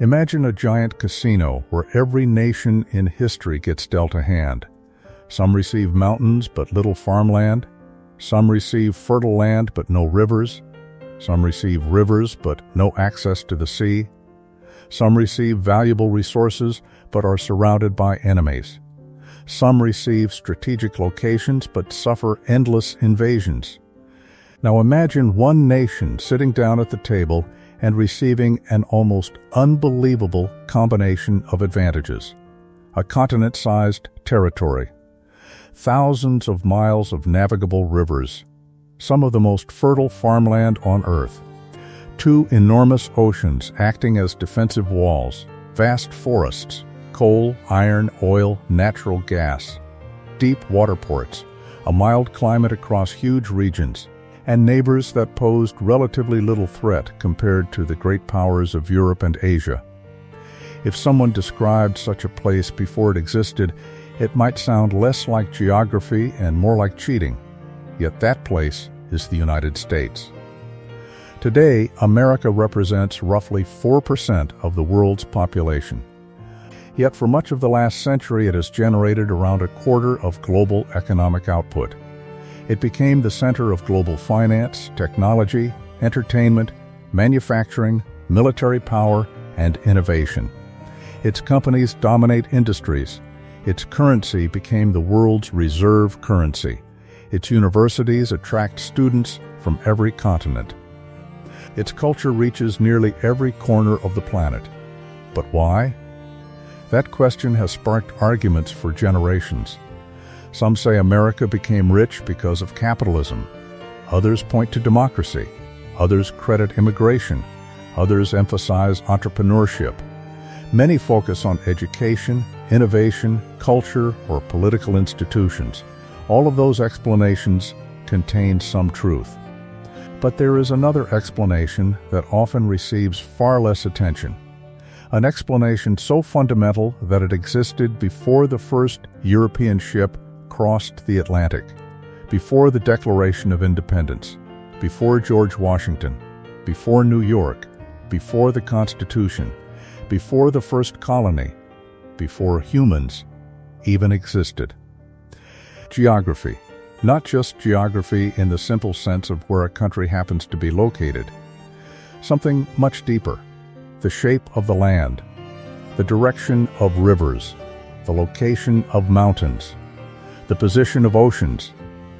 Imagine a giant casino where every nation in history gets dealt a hand. Some receive mountains but little farmland. Some receive fertile land but no rivers. Some receive rivers but no access to the sea. Some receive valuable resources but are surrounded by enemies. Some receive strategic locations but suffer endless invasions. Now imagine one nation sitting down at the table and receiving an almost unbelievable combination of advantages. A continent-sized territory, thousands of miles of navigable rivers, some of the most fertile farmland on Earth, two enormous oceans acting as defensive walls, vast forests, coal, iron, oil, natural gas, deep water ports, a mild climate across huge regions, and neighbors that posed relatively little threat compared to the great powers of Europe and Asia. If someone described such a place before it existed, it might sound less like geography and more like cheating. Yet that place is the United States. Today, America represents roughly 4% of the world's population. Yet for much of the last century, it has generated around a quarter of global economic output. It became the center of global finance, technology, entertainment, manufacturing, military power, and innovation. Its companies dominate industries. Its currency became the world's reserve currency. Its universities attract students from every continent. Its culture reaches nearly every corner of the planet. But why? That question has sparked arguments for generations. Some say America became rich because of capitalism. Others point to democracy. Others credit immigration. Others emphasize entrepreneurship. Many focus on education, innovation, culture, or political institutions. All of those explanations contain some truth. But there is another explanation that often receives far less attention. An explanation so fundamental that it existed before the first European ship crossed the Atlantic, before the Declaration of Independence, before George Washington, before New York, before the Constitution, before the first colony, before humans even existed. Geography. Not just geography in the simple sense of where a country happens to be located. Something much deeper. The shape of the land, the direction of rivers, the location of mountains, the position of oceans,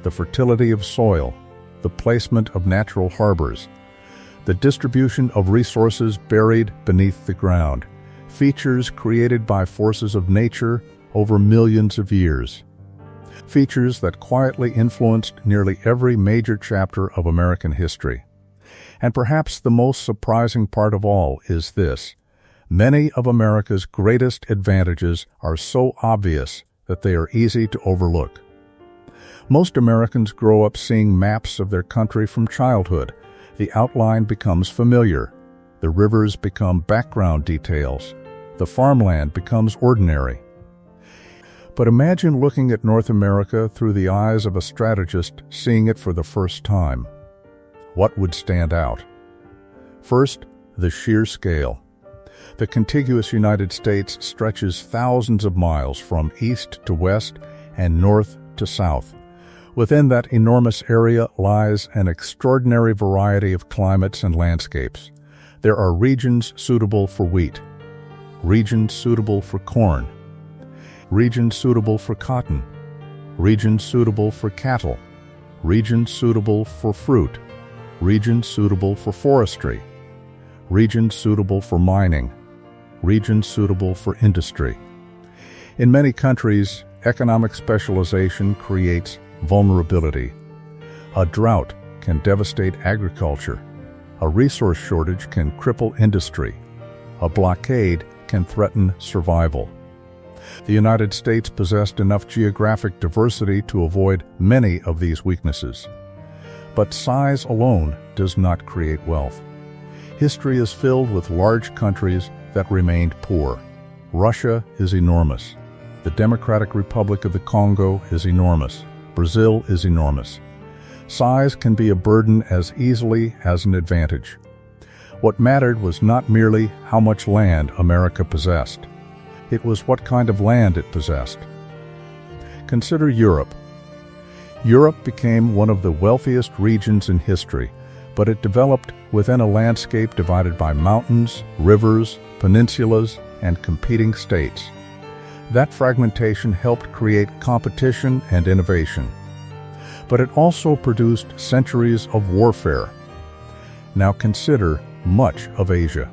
the fertility of soil, the placement of natural harbors, the distribution of resources buried beneath the ground, features created by forces of nature over millions of years. Features that quietly influenced nearly every major chapter of American history. And perhaps the most surprising part of all is this: many of America's greatest advantages are so obvious that they are easy to overlook. Most Americans grow up seeing maps of their country from childhood. The outline becomes familiar. The rivers become background details. The farmland becomes ordinary. But imagine looking at North America through the eyes of a strategist seeing it for the first time. What would stand out? First, the sheer scale. The contiguous United States stretches thousands of miles from east to west and north to south. Within that enormous area lies an extraordinary variety of climates and landscapes. There are regions suitable for wheat, regions suitable for corn, regions suitable for cotton, regions suitable for cattle, regions suitable for fruit, regions suitable for forestry, regions suitable for mining, regions suitable for industry. In many countries, economic specialization creates vulnerability. A drought can devastate agriculture. A resource shortage can cripple industry. A blockade can threaten survival. The United States possessed enough geographic diversity to avoid many of these weaknesses. But size alone does not create wealth. History is filled with large countries that remained poor. Russia is enormous. The Democratic Republic of the Congo is enormous. Brazil is enormous. Size can be a burden as easily as an advantage. What mattered was not merely how much land America possessed. It was what kind of land it possessed. Consider Europe. Europe became one of the wealthiest regions in history, but it developed within a landscape divided by mountains, rivers, peninsulas, and competing states. That fragmentation helped create competition and innovation. But it also produced centuries of warfare. Now consider much of Asia.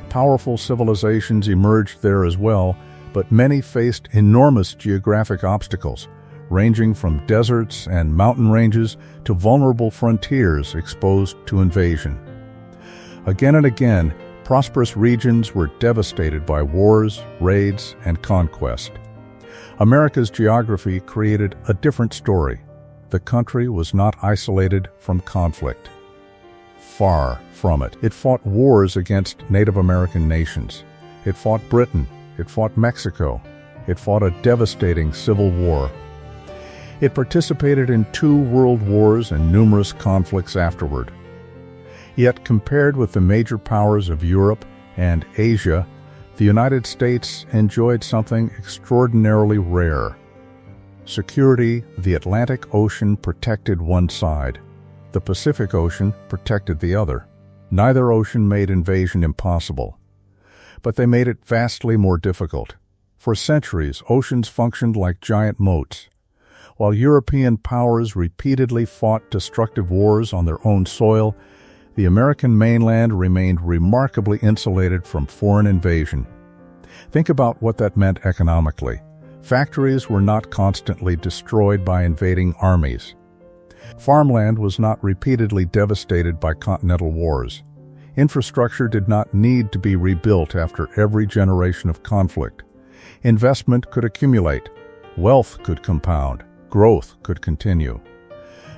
Powerful civilizations emerged there as well, but many faced enormous geographic obstacles, ranging from deserts and mountain ranges to vulnerable frontiers exposed to invasion. Again and again, prosperous regions were devastated by wars, raids, and conquest. America's geography created a different story. The country was not isolated from conflict. Far from it. It fought wars against Native American nations. It fought Britain. It fought Mexico. It fought a devastating civil war. It participated in 2 world wars and numerous conflicts afterward. Yet compared with the major powers of Europe and Asia, the United States enjoyed something extraordinarily rare. Security. The Atlantic Ocean protected one side. The Pacific Ocean protected the other. Neither ocean made invasion impossible, but they made it vastly more difficult. For centuries, oceans functioned like giant moats. While European powers repeatedly fought destructive wars on their own soil, the American mainland remained remarkably insulated from foreign invasion. Think about what that meant economically. Factories were not constantly destroyed by invading armies. Farmland was not repeatedly devastated by continental wars. Infrastructure did not need to be rebuilt after every generation of conflict. Investment could accumulate. Wealth could compound. Growth could continue.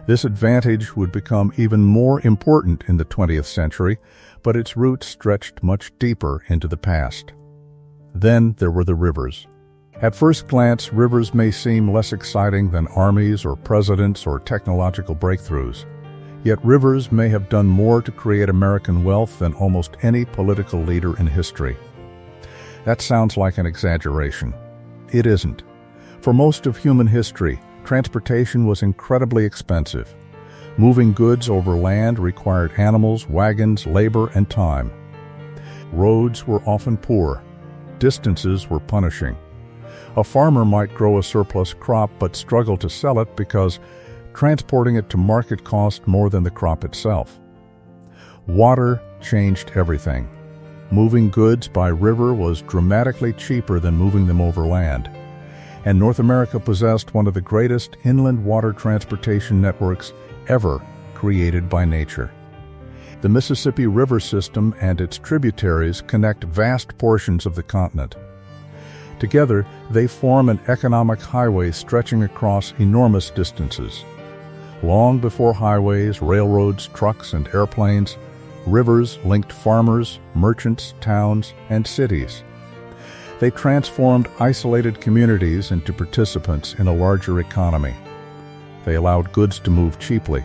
This advantage would become even more important in the 20th century, but its roots stretched much deeper into the past. Then there were the rivers. At first glance, rivers may seem less exciting than armies or presidents or technological breakthroughs. Yet rivers may have done more to create American wealth than almost any political leader in history. That sounds like an exaggeration. It isn't. For most of human history, transportation was incredibly expensive. Moving goods over land required animals, wagons, labor, and time. Roads were often poor. Distances were punishing. A farmer might grow a surplus crop but struggle to sell it because transporting it to market cost more than the crop itself. Water changed everything. Moving goods by river was dramatically cheaper than moving them over land. And North America possessed one of the greatest inland water transportation networks ever created by nature. The Mississippi River system and its tributaries connect vast portions of the continent. Together, they form an economic highway stretching across enormous distances. Long before highways, railroads, trucks, and airplanes, rivers linked farmers, merchants, towns, and cities. They transformed isolated communities into participants in a larger economy. They allowed goods to move cheaply.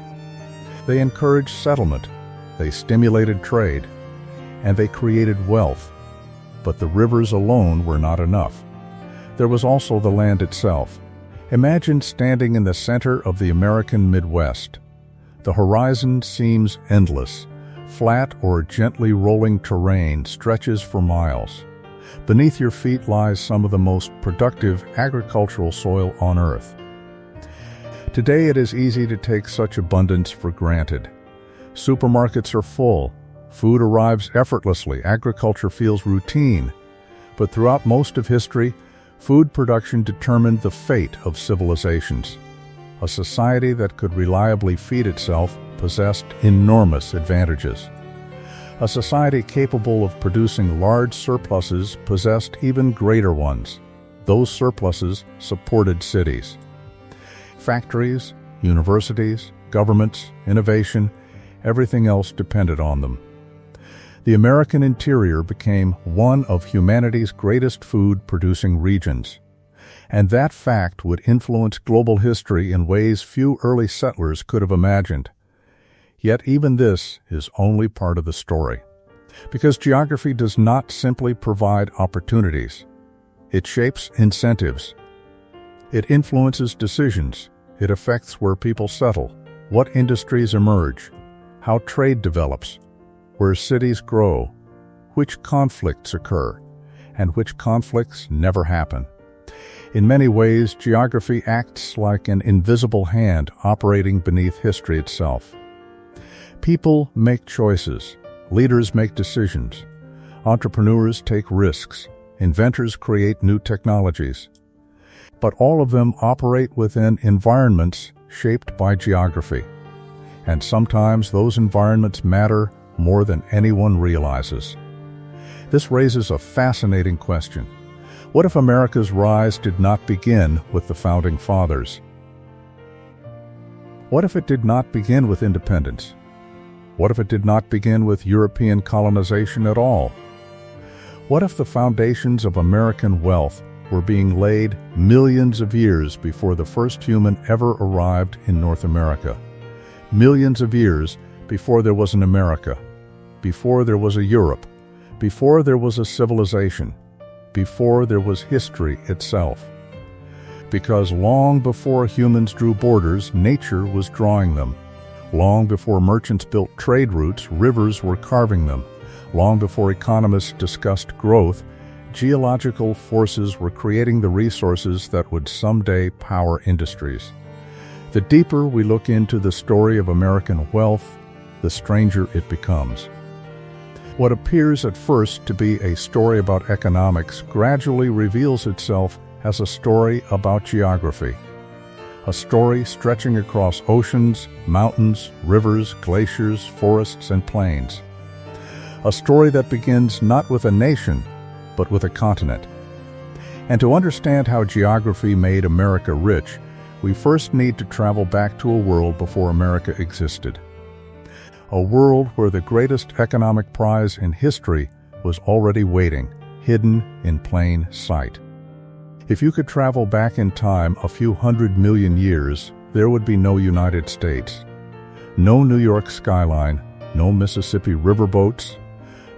They encouraged settlement. They stimulated trade. And they created wealth. But the rivers alone were not enough. There was also the land itself. Imagine standing in the center of the American Midwest. The horizon seems endless. Flat or gently rolling terrain stretches for miles. Beneath your feet lies some of the most productive agricultural soil on Earth. Today it is easy to take such abundance for granted. Supermarkets are full. Food arrives effortlessly. Agriculture feels routine. But throughout most of history, food production determined the fate of civilizations. A society that could reliably feed itself possessed enormous advantages. A society capable of producing large surpluses possessed even greater ones. Those surpluses supported cities. Factories, universities, governments, innovation, everything else depended on them. The American interior became one of humanity's greatest food-producing regions. And that fact would influence global history in ways few early settlers could have imagined. Yet even this is only part of the story. Because geography does not simply provide opportunities. It shapes incentives. It influences decisions. It affects where people settle, what industries emerge, how trade develops, where cities grow, which conflicts occur, and which conflicts never happen. In many ways, geography acts like an invisible hand operating beneath history itself. People make choices. Leaders make decisions. Entrepreneurs take risks. Inventors create new technologies. But all of them operate within environments shaped by geography. And sometimes those environments matter more than anyone realizes. This raises a fascinating question. What if America's rise did not begin with the Founding Fathers? What if it did not begin with independence? What if it did not begin with European colonization at all? What if the foundations of American wealth were being laid millions of years before the first human ever arrived in North America? Millions of years before there was an America, before there was a Europe, before there was a civilization, before there was history itself. Because long before humans drew borders, nature was drawing them. Long before merchants built trade routes, rivers were carving them. Long before economists discussed growth, geological forces were creating the resources that would someday power industries. The deeper we look into the story of American wealth, the stranger it becomes. What appears at first to be a story about economics gradually reveals itself as a story about geography. A story stretching across oceans, mountains, rivers, glaciers, forests, and plains. A story that begins not with a nation, but with a continent. And to understand how geography made America rich, we first need to travel back to a world before America existed. A world where the greatest economic prize in history was already waiting, hidden in plain sight. If you could travel back in time a few 100 million years, there would be no United States. No New York skyline, no Mississippi riverboats,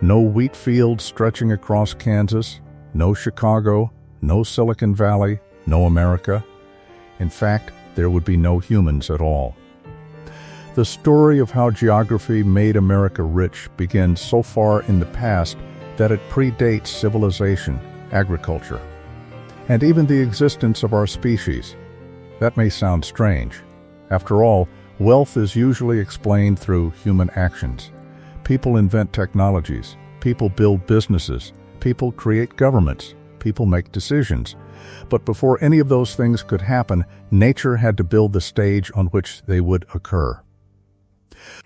no wheat fields stretching across Kansas, no Chicago, no Silicon Valley, no America. In fact, there would be no humans at all. The story of how geography made America rich begins so far in the past that it predates civilization, agriculture, and even the existence of our species. That may sound strange. After all, wealth is usually explained through human actions. People invent technologies, people build businesses, people create governments, people make decisions. But before any of those things could happen, nature had to build the stage on which they would occur.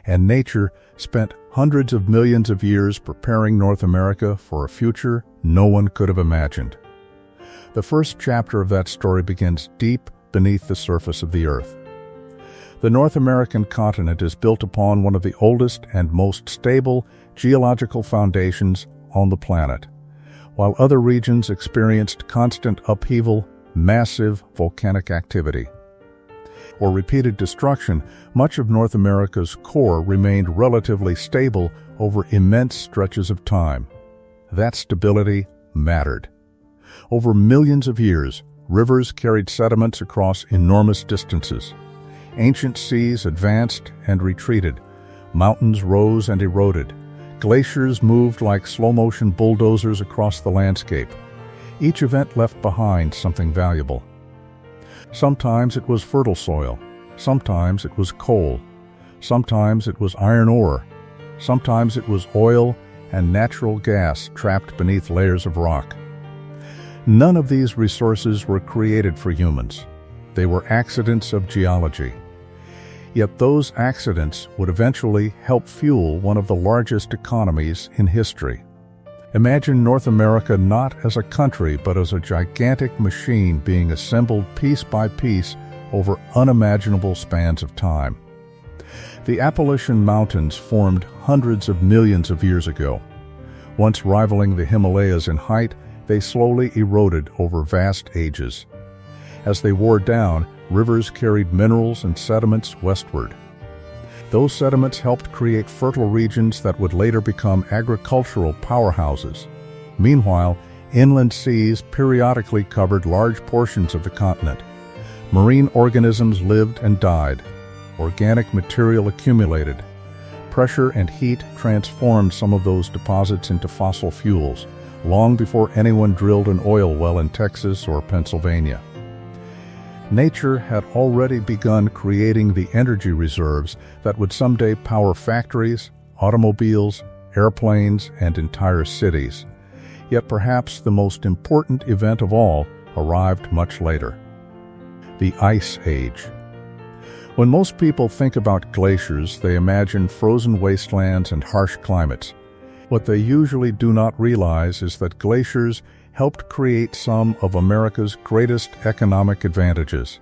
And nature spent hundreds of millions of years preparing North America for a future no one could have imagined. The first chapter of that story begins deep beneath the surface of the earth. The North American continent is built upon one of the oldest and most stable geological foundations on the planet. While other regions experienced constant upheaval, massive volcanic activity, or repeated destruction, much of North America's core remained relatively stable over immense stretches of time. That stability mattered. Over millions of years, rivers carried sediments across enormous distances. Ancient seas advanced and retreated. Mountains rose and eroded. Glaciers moved like slow-motion bulldozers across the landscape. Each event left behind something valuable. Sometimes it was fertile soil. Sometimes it was coal. Sometimes it was iron ore. Sometimes it was oil and natural gas trapped beneath layers of rock. None of these resources were created for humans. They were accidents of geology. Yet those accidents would eventually help fuel one of the largest economies in history. Imagine North America not as a country, but as a gigantic machine being assembled piece by piece over unimaginable spans of time. The Appalachian Mountains formed hundreds of millions of years ago. Once rivaling the Himalayas in height, they slowly eroded over vast ages. As they wore down, rivers carried minerals and sediments westward. Those sediments helped create fertile regions that would later become agricultural powerhouses. Meanwhile, inland seas periodically covered large portions of the continent. Marine organisms lived and died. Organic material accumulated. Pressure and heat transformed some of those deposits into fossil fuels, long before anyone drilled an oil well in Texas or Pennsylvania. Nature had already begun creating the energy reserves that would someday power factories, automobiles, airplanes, and entire cities. Yet perhaps the most important event of all arrived much later: the Ice Age. When most people think about glaciers, they imagine frozen wastelands and harsh climates. What they usually do not realize is that glaciers helped create some of America's greatest economic advantages.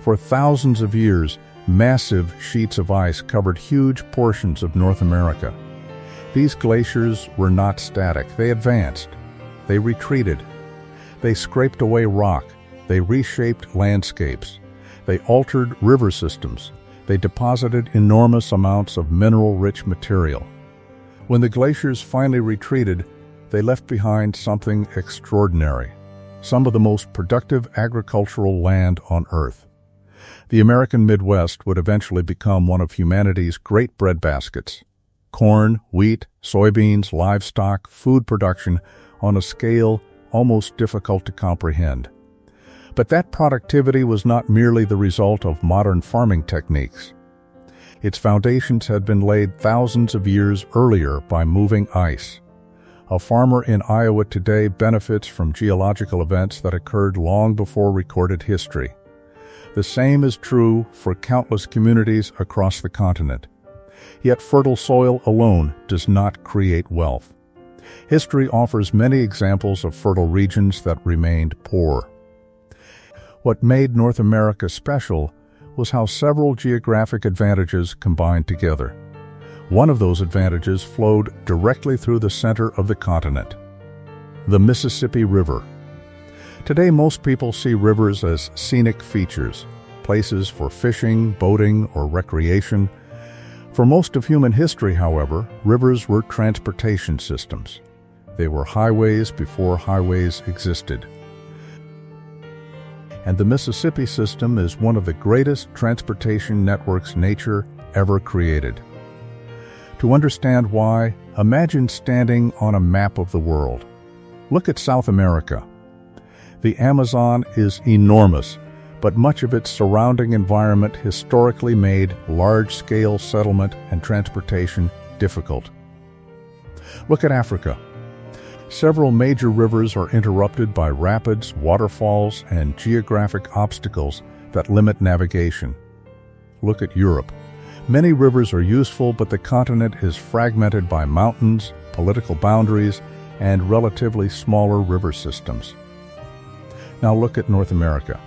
For thousands of years, massive sheets of ice covered huge portions of North America. These glaciers were not static. They advanced. They retreated. They scraped away rock. They reshaped landscapes. They altered river systems. They deposited enormous amounts of mineral-rich material. When the glaciers finally retreated, they left behind something extraordinary, some of the most productive agricultural land on Earth. The American Midwest would eventually become one of humanity's great breadbaskets. Corn, wheat, soybeans, livestock, food production on a scale almost difficult to comprehend. But that productivity was not merely the result of modern farming techniques. Its foundations had been laid thousands of years earlier by moving ice. A farmer in Iowa today benefits from geological events that occurred long before recorded history. The same is true for countless communities across the continent. Yet fertile soil alone does not create wealth. History offers many examples of fertile regions that remained poor. What made North America special was how several geographic advantages combined together. One of those advantages flowed directly through the center of the continent: the Mississippi River. Today, most people see rivers as scenic features, places for fishing, boating, or recreation. For most of human history, however, rivers were transportation systems. They were highways before highways existed. And the Mississippi system is one of the greatest transportation networks nature ever created. To understand why, imagine standing on a map of the world. Look at South America. The Amazon is enormous, but much of its surrounding environment historically made large-scale settlement and transportation difficult. Look at Africa. Several major rivers are interrupted by rapids, waterfalls, and geographic obstacles that limit navigation. Look at Europe. Many rivers are useful, but the continent is fragmented by mountains, political boundaries, and relatively smaller river systems. Now look at North America.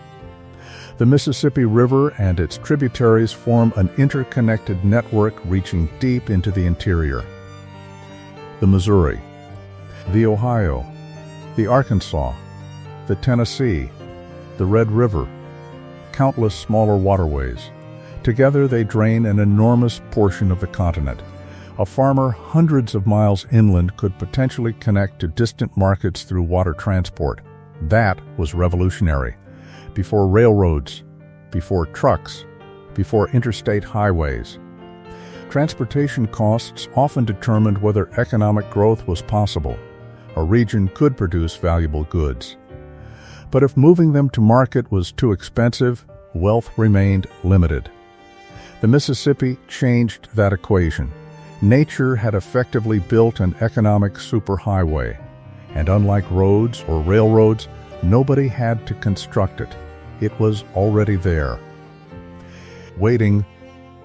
The Mississippi River and its tributaries form an interconnected network reaching deep into the interior. The Missouri, the Ohio, the Arkansas, the Tennessee, the Red River, countless smaller waterways. Together they drain an enormous portion of the continent. A farmer hundreds of miles inland could potentially connect to distant markets through water transport. That was revolutionary. Before railroads, before trucks, before interstate highways. Transportation costs often determined whether economic growth was possible. A region could produce valuable goods. But if moving them to market was too expensive, wealth remained limited. The Mississippi changed that equation. Nature had effectively built an economic superhighway, and unlike roads or railroads, nobody had to construct it. It was already there. Waiting,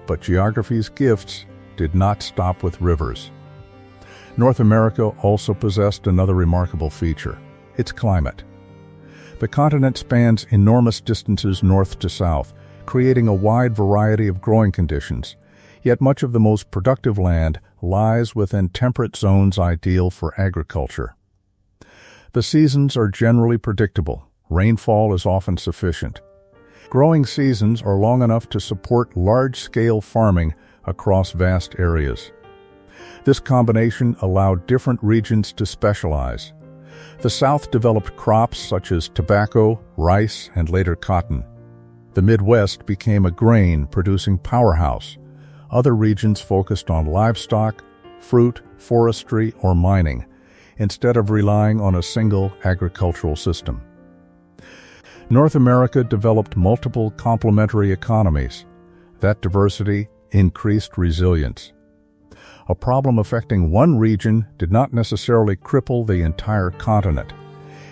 but geography's gifts did not stop with rivers. North America also possessed another remarkable feature: its climate. The continent spans enormous distances north to south, creating a wide variety of growing conditions, yet much of the most productive land lies within temperate zones ideal for agriculture. The seasons are generally predictable. Rainfall is often sufficient. Growing seasons are long enough to support large-scale farming across vast areas. This combination allowed different regions to specialize. The South developed crops such as tobacco, rice, and later cotton. The Midwest became a grain-producing powerhouse. Other regions focused on livestock, fruit, forestry, or mining, instead of relying on a single agricultural system. North America developed multiple complementary economies. That diversity increased resilience. A problem affecting one region did not necessarily cripple the entire continent.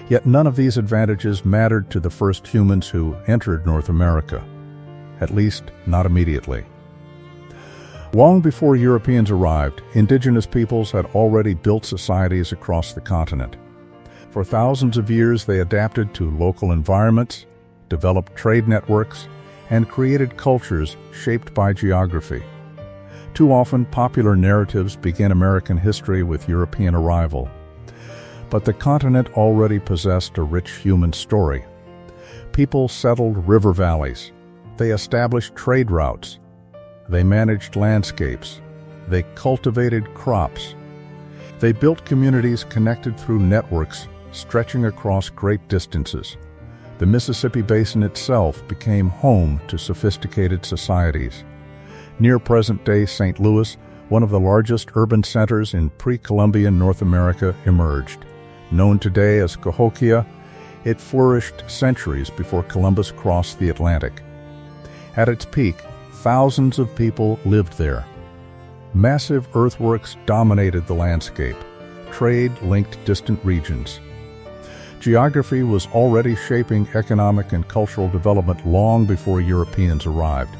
Yet none of these advantages mattered to the first humans who entered North America, at least not immediately. Long before Europeans arrived, indigenous peoples had already built societies across the continent. For thousands of years, they adapted to local environments, developed trade networks, and created cultures shaped by geography. Too often, popular narratives begin American history with European arrival. But the continent already possessed a rich human story. People settled river valleys. They established trade routes. They managed landscapes. They cultivated crops. They built communities connected through networks stretching across great distances. The Mississippi Basin itself became home to sophisticated societies. Near present-day St. Louis, one of the largest urban centers in pre-Columbian North America, emerged. Known today as Cahokia, it flourished centuries before Columbus crossed the Atlantic. At its peak, thousands of people lived there. Massive earthworks dominated the landscape. Trade linked distant regions. Geography was already shaping economic and cultural development long before Europeans arrived.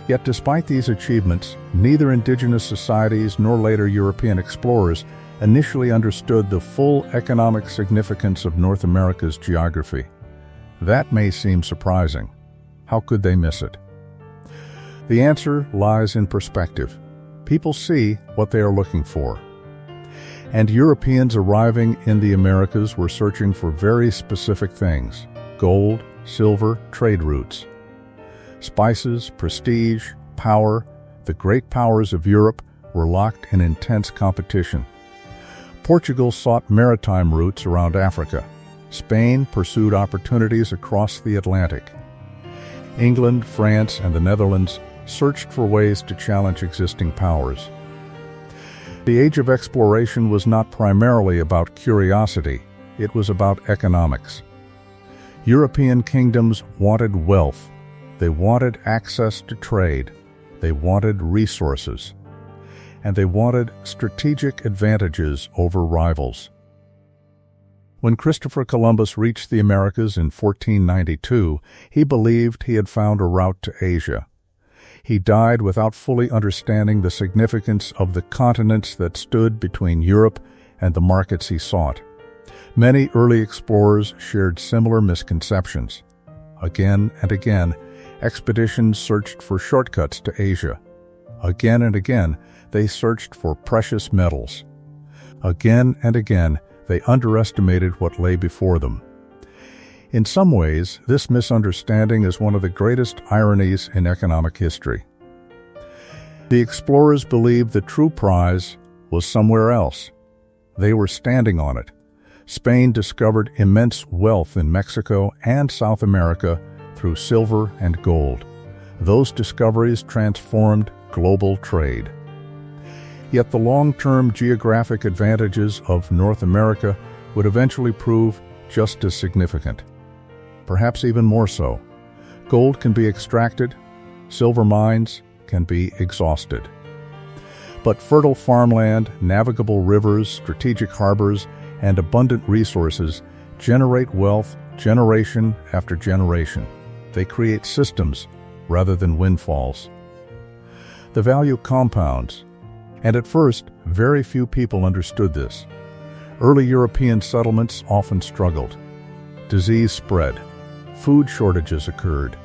Yet despite these achievements, neither indigenous societies nor later European explorers initially understood the full economic significance of North America's geography. That may seem surprising. How could they miss it? The answer lies in perspective. People see what they are looking for. And Europeans arriving in the Americas were searching for very specific things: gold, silver, trade routes. Spices, prestige, power, the great powers of Europe were locked in intense competition. Portugal sought maritime routes around Africa. Spain pursued opportunities across the Atlantic. England, France, and the Netherlands searched for ways to challenge existing powers. The age of exploration was not primarily about curiosity, it was about economics. European kingdoms wanted wealth. They wanted access to trade. They wanted resources. And they wanted strategic advantages over rivals. When Christopher Columbus reached the Americas in 1492, he believed he had found a route to Asia. He died without fully understanding the significance of the continents that stood between Europe and the markets he sought. Many early explorers shared similar misconceptions. Again and again, expeditions searched for shortcuts to Asia. Again and again, they searched for precious metals. Again and again, they underestimated what lay before them. In some ways, this misunderstanding is one of the greatest ironies in economic history. The explorers believed the true prize was somewhere else. They were standing on it. Spain discovered immense wealth in Mexico and South America through silver and gold. Those discoveries transformed global trade. Yet the long-term geographic advantages of North America would eventually prove just as significant. Perhaps even more so. Gold can be extracted, silver mines can be exhausted. But fertile farmland, navigable rivers, strategic harbors, and abundant resources generate wealth generation after generation. They create systems rather than windfalls. The value compounds, and at first, very few people understood this. Early European settlements often struggled. Disease spread. Food shortages occurred.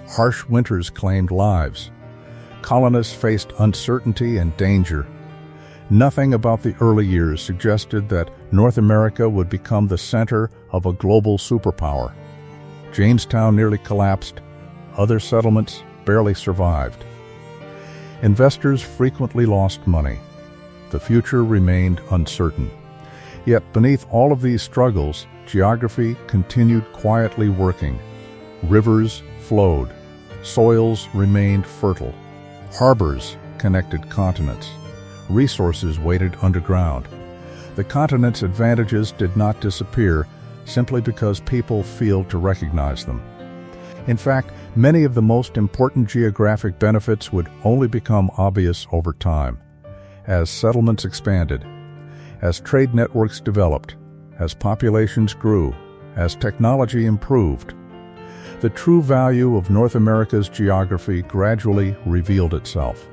Harsh winters claimed lives. Colonists faced uncertainty and danger. Nothing about the early years suggested that North America would become the center of a global superpower. Jamestown nearly collapsed. Other settlements barely survived. Investors frequently lost money. The future remained uncertain. Yet beneath all of these struggles, geography continued quietly working. Rivers flowed. Soils remained fertile. Harbors connected continents. Resources waited underground. The continent's advantages did not disappear simply because people failed to recognize them. In fact, many of the most important geographic benefits would only become obvious over time. As settlements expanded, as trade networks developed, as populations grew, as technology improved, the true value of North America's geography gradually revealed itself.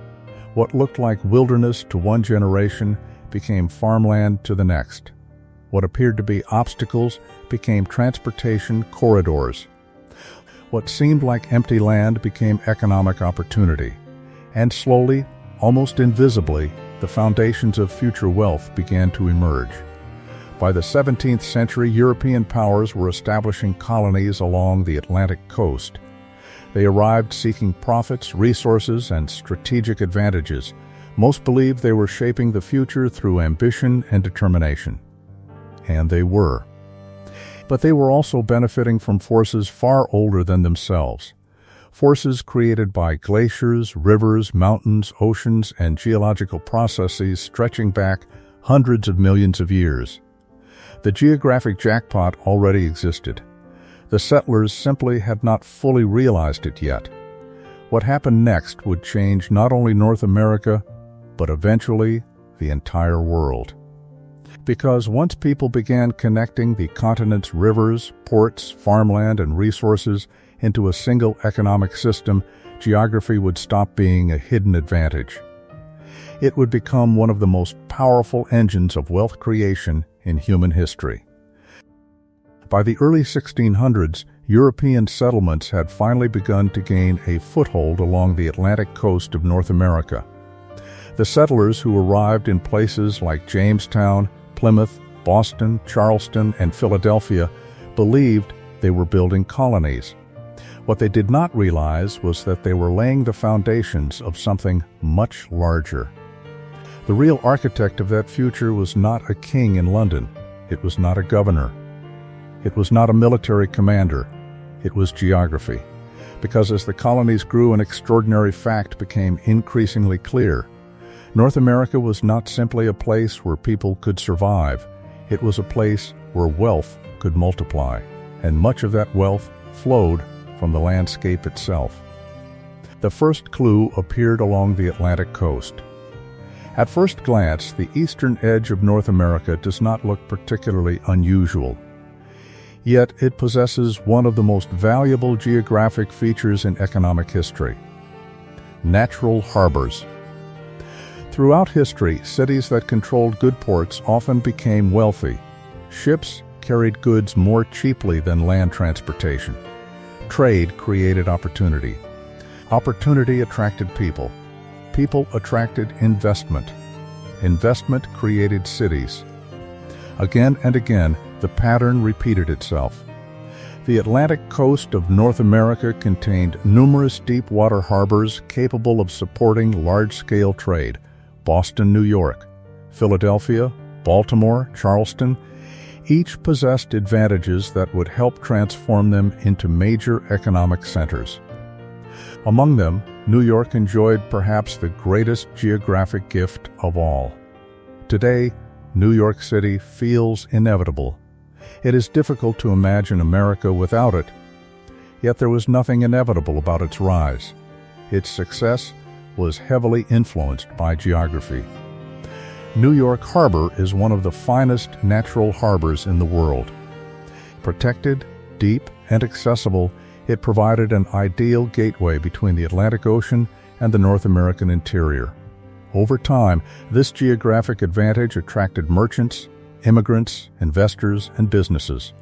What looked like wilderness to one generation became farmland to the next. What appeared to be obstacles became transportation corridors. What seemed like empty land became economic opportunity. And slowly, almost invisibly, the foundations of future wealth began to emerge. By the 17th century, European powers were establishing colonies along the Atlantic coast. They arrived seeking profits, resources, and strategic advantages. Most believed they were shaping the future through ambition and determination. And they were. But they were also benefiting from forces far older than themselves. Forces created by glaciers, rivers, mountains, oceans, and geological processes stretching back hundreds of millions of years. The geographic jackpot already existed. The settlers simply had not fully realized it yet. What happened next would change not only North America, but eventually the entire world. Because once people began connecting the continent's rivers, ports, farmland, and resources into a single economic system, geography would stop being a hidden advantage. It would become one of the most powerful engines of wealth creation in human history. By the early 1600s, European settlements had finally begun to gain a foothold along the Atlantic coast of North America. The settlers who arrived in places like Jamestown, Plymouth, Boston, Charleston, and Philadelphia believed they were building colonies. What they did not realize was that they were laying the foundations of something much larger. The real architect of that future was not a king in London. It was not a governor. It was not a military commander. It was geography. Because as the colonies grew, an extraordinary fact became increasingly clear. North America was not simply a place where people could survive. It was a place where wealth could multiply, and much of that wealth flowed from the landscape itself. The first clue appeared along the Atlantic coast. At first glance, the eastern edge of North America does not look particularly unusual. Yet it possesses one of the most valuable geographic features in economic history: natural harbors. Throughout history, cities that controlled good ports often became wealthy. Ships carried goods more cheaply than land transportation. Trade created opportunity. Opportunity attracted people. People attracted investment. Investment created cities. Again and again, the pattern repeated itself. The Atlantic coast of North America contained numerous deep-water harbors capable of supporting large-scale trade. Boston, New York, Philadelphia, Baltimore, Charleston, each possessed advantages that would help transform them into major economic centers. Among them, New York enjoyed perhaps the greatest geographic gift of all. Today, New York City feels inevitable. It is difficult to imagine America without it. Yet there was nothing inevitable about its rise. Its success was heavily influenced by geography. New York Harbor is one of the finest natural harbors in the world. Protected, deep, and accessible, it provided an ideal gateway between the Atlantic Ocean and the North American interior. Over time, this geographic advantage attracted merchants, immigrants, investors, and businesses.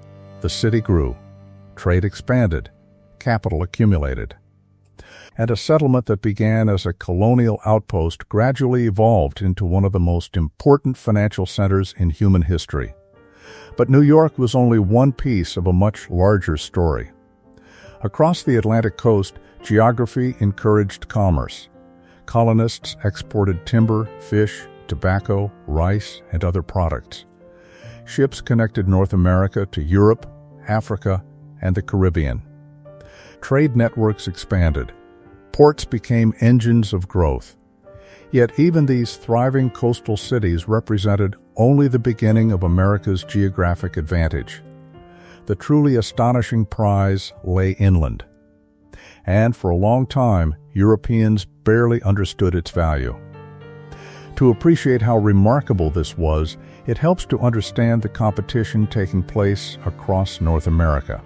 The city grew. Trade expanded. Capital accumulated. And a settlement that began as a colonial outpost gradually evolved into one of the most important financial centers in human history. But New York was only one piece of a much larger story. Across the Atlantic coast, geography encouraged commerce. Colonists exported timber, fish, tobacco, rice, and other products. Ships connected North America to Europe, Africa, and the Caribbean. Trade networks expanded. Ports became engines of growth. Yet even these thriving coastal cities represented only the beginning of America's geographic advantage. The truly astonishing prize lay inland. And for a long time, Europeans barely understood its value. To appreciate how remarkable this was, it helps to understand the competition taking place across North America.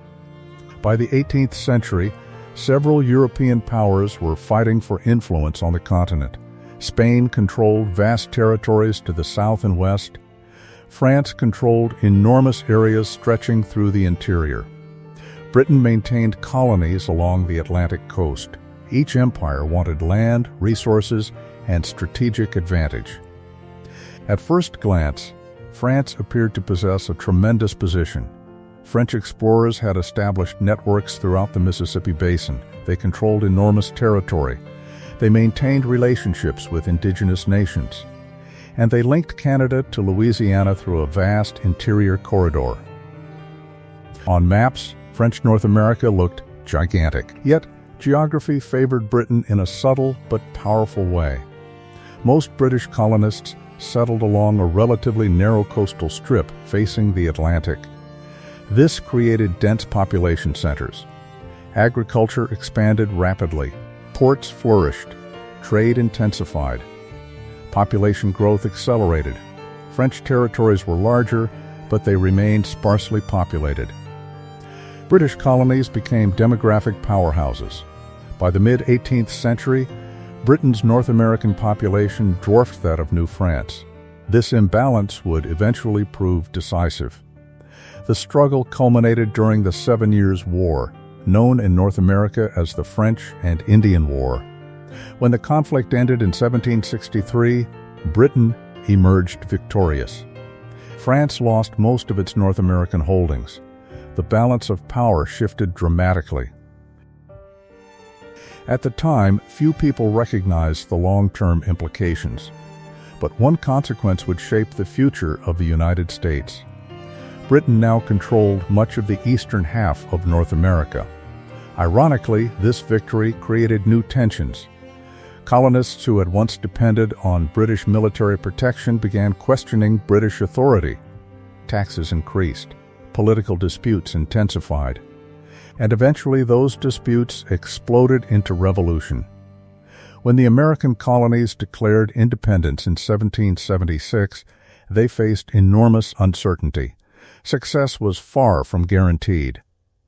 By the 18th century, several European powers were fighting for influence on the continent. Spain controlled vast territories to the south and west. France controlled enormous areas stretching through the interior. Britain maintained colonies along the Atlantic coast. Each empire wanted land, resources, and strategic advantage. At first glance, France appeared to possess a tremendous position. French explorers had established networks throughout the Mississippi Basin. They controlled enormous territory. They maintained relationships with indigenous nations. And they linked Canada to Louisiana through a vast interior corridor. On maps, French North America looked gigantic. Yet, geography favored Britain in a subtle but powerful way. Most British colonists settled along a relatively narrow coastal strip facing the Atlantic. This created dense population centers. Agriculture expanded rapidly. Ports flourished. Trade intensified. Population growth accelerated. French territories were larger, but they remained sparsely populated. British colonies became demographic powerhouses. By the mid-18th century, Britain's North American population dwarfed that of New France. This imbalance would eventually prove decisive. The struggle culminated during the 7 Years' War, known in North America as the French and Indian War. When the conflict ended in 1763, Britain emerged victorious. France lost most of its North American holdings. The balance of power shifted dramatically. At the time, few people recognized the long-term implications. But one consequence would shape the future of the United States. Britain now controlled much of the eastern half of North America. Ironically, this victory created new tensions. Colonists who had once depended on British military protection began questioning British authority. Taxes increased. Political disputes intensified. And eventually those disputes exploded into revolution. When the American colonies declared independence in 1776, they faced enormous uncertainty. Success was far from guaranteed.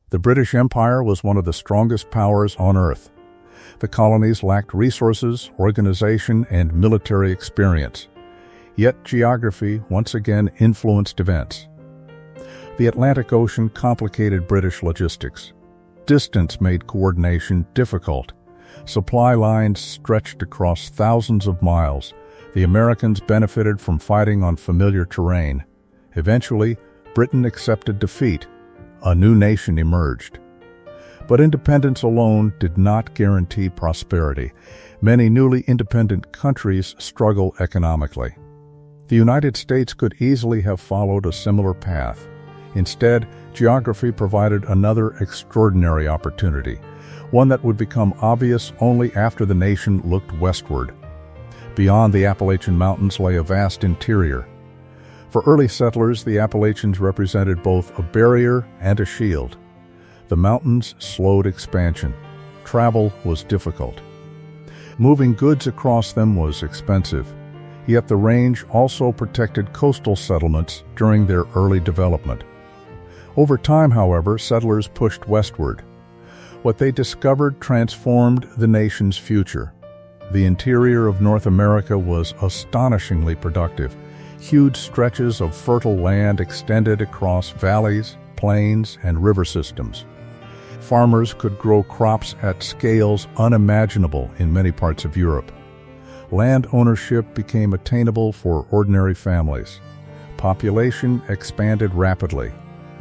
The British Empire was one of the strongest powers on earth. The colonies lacked resources, organization, and military experience. Yet geography once again influenced events. The Atlantic Ocean complicated British logistics. Distance made coordination difficult. Supply lines stretched across thousands of miles. The Americans benefited from fighting on familiar terrain. Eventually, Britain accepted defeat. A new nation emerged. But independence alone did not guarantee prosperity. Many newly independent countries struggle economically. The United States could easily have followed a similar path. Instead, geography provided another extraordinary opportunity, one that would become obvious only after the nation looked westward. Beyond the Appalachian Mountains lay a vast interior. For early settlers, the Appalachians represented both a barrier and a shield. The mountains slowed expansion. Travel was difficult. Moving goods across them was expensive. Yet the range also protected coastal settlements during their early development. Over time, however, settlers pushed westward. What they discovered transformed the nation's future. The interior of North America was astonishingly productive. Huge stretches of fertile land extended across valleys, plains, and river systems. Farmers could grow crops at scales unimaginable in many parts of Europe. Land ownership became attainable for ordinary families. Population expanded rapidly.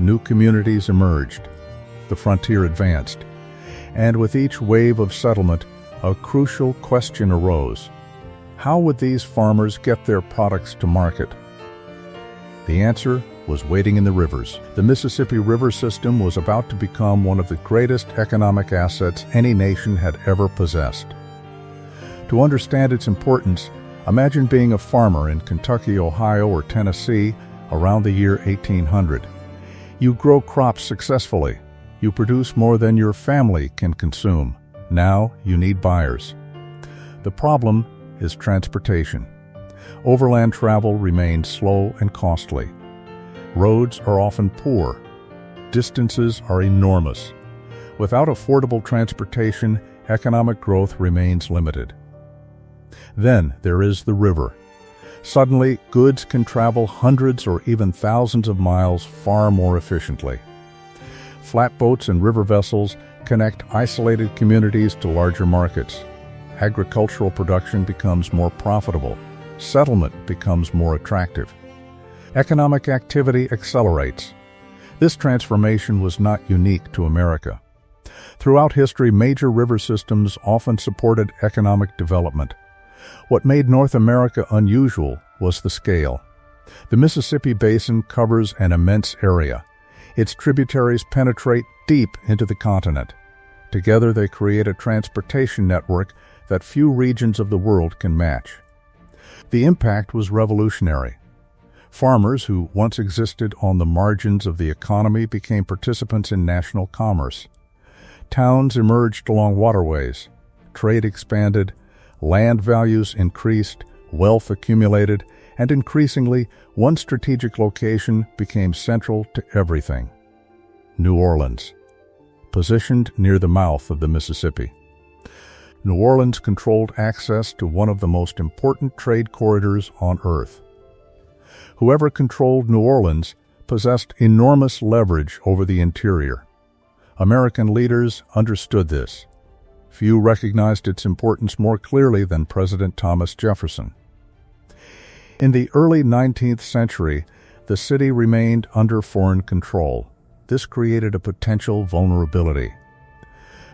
New communities emerged. The frontier advanced. And with each wave of settlement, a crucial question arose. How would these farmers get their products to market? The answer was waiting in the rivers. The Mississippi River system was about to become one of the greatest economic assets any nation had ever possessed. To understand its importance, imagine being a farmer in Kentucky, Ohio, or Tennessee around the year 1800. You grow crops successfully. You produce more than your family can consume. Now you need buyers. The problem is transportation. Overland travel remains slow and costly. Roads are often poor. Distances are enormous. Without affordable transportation, economic growth remains limited. Then there is the river. Suddenly, goods can travel hundreds or even thousands of miles far more efficiently. Flatboats and river vessels connect isolated communities to larger markets. Agricultural production becomes more profitable. Settlement becomes more attractive. Economic activity accelerates. This transformation was not unique to America. Throughout history, major river systems often supported economic development. What made North America unusual was the scale. The Mississippi Basin covers an immense area. Its tributaries penetrate deep into the continent. Together they create a transportation network that few regions of the world can match. The impact was revolutionary. Farmers who once existed on the margins of the economy became participants in national commerce. Towns emerged along waterways. Trade expanded. Land values increased, wealth accumulated, and increasingly, one strategic location became central to everything: New Orleans, positioned near the mouth of the Mississippi. New Orleans controlled access to one of the most important trade corridors on Earth. Whoever controlled New Orleans possessed enormous leverage over the interior. American leaders understood this. Few recognized its importance more clearly than President Thomas Jefferson. In the early 19th century, the city remained under foreign control. This created a potential vulnerability.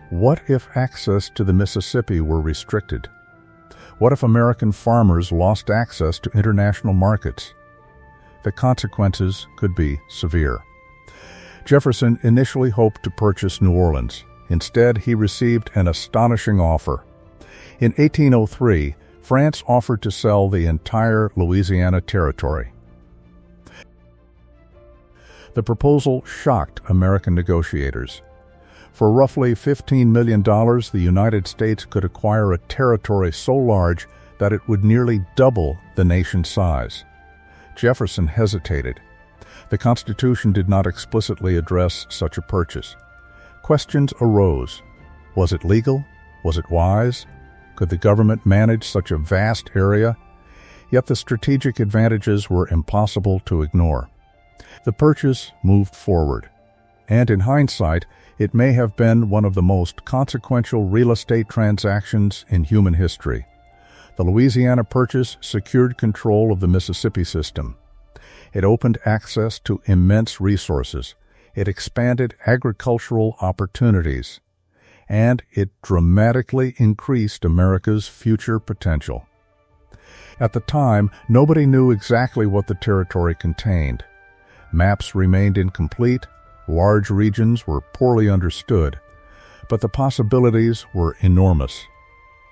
What if access to the Mississippi were restricted? What if American farmers lost access to international markets? The consequences could be severe. Jefferson initially hoped to purchase New Orleans. Instead, he received an astonishing offer. In 1803, France offered to sell the entire Louisiana territory. The proposal shocked American negotiators. For roughly $15 million, the United States could acquire a territory so large that it would nearly double the nation's size. Jefferson hesitated. The Constitution did not explicitly address such a purchase. Questions arose. Was it legal? Was it wise? Could the government manage such a vast area? Yet the strategic advantages were impossible to ignore. The purchase moved forward, and in hindsight, it may have been one of the most consequential real estate transactions in human history. The Louisiana Purchase secured control of the Mississippi system. It opened access to immense resources. It expanded agricultural opportunities, and it dramatically increased America's future potential. At the time, nobody knew exactly what the territory contained. Maps remained incomplete, large regions were poorly understood, but the possibilities were enormous.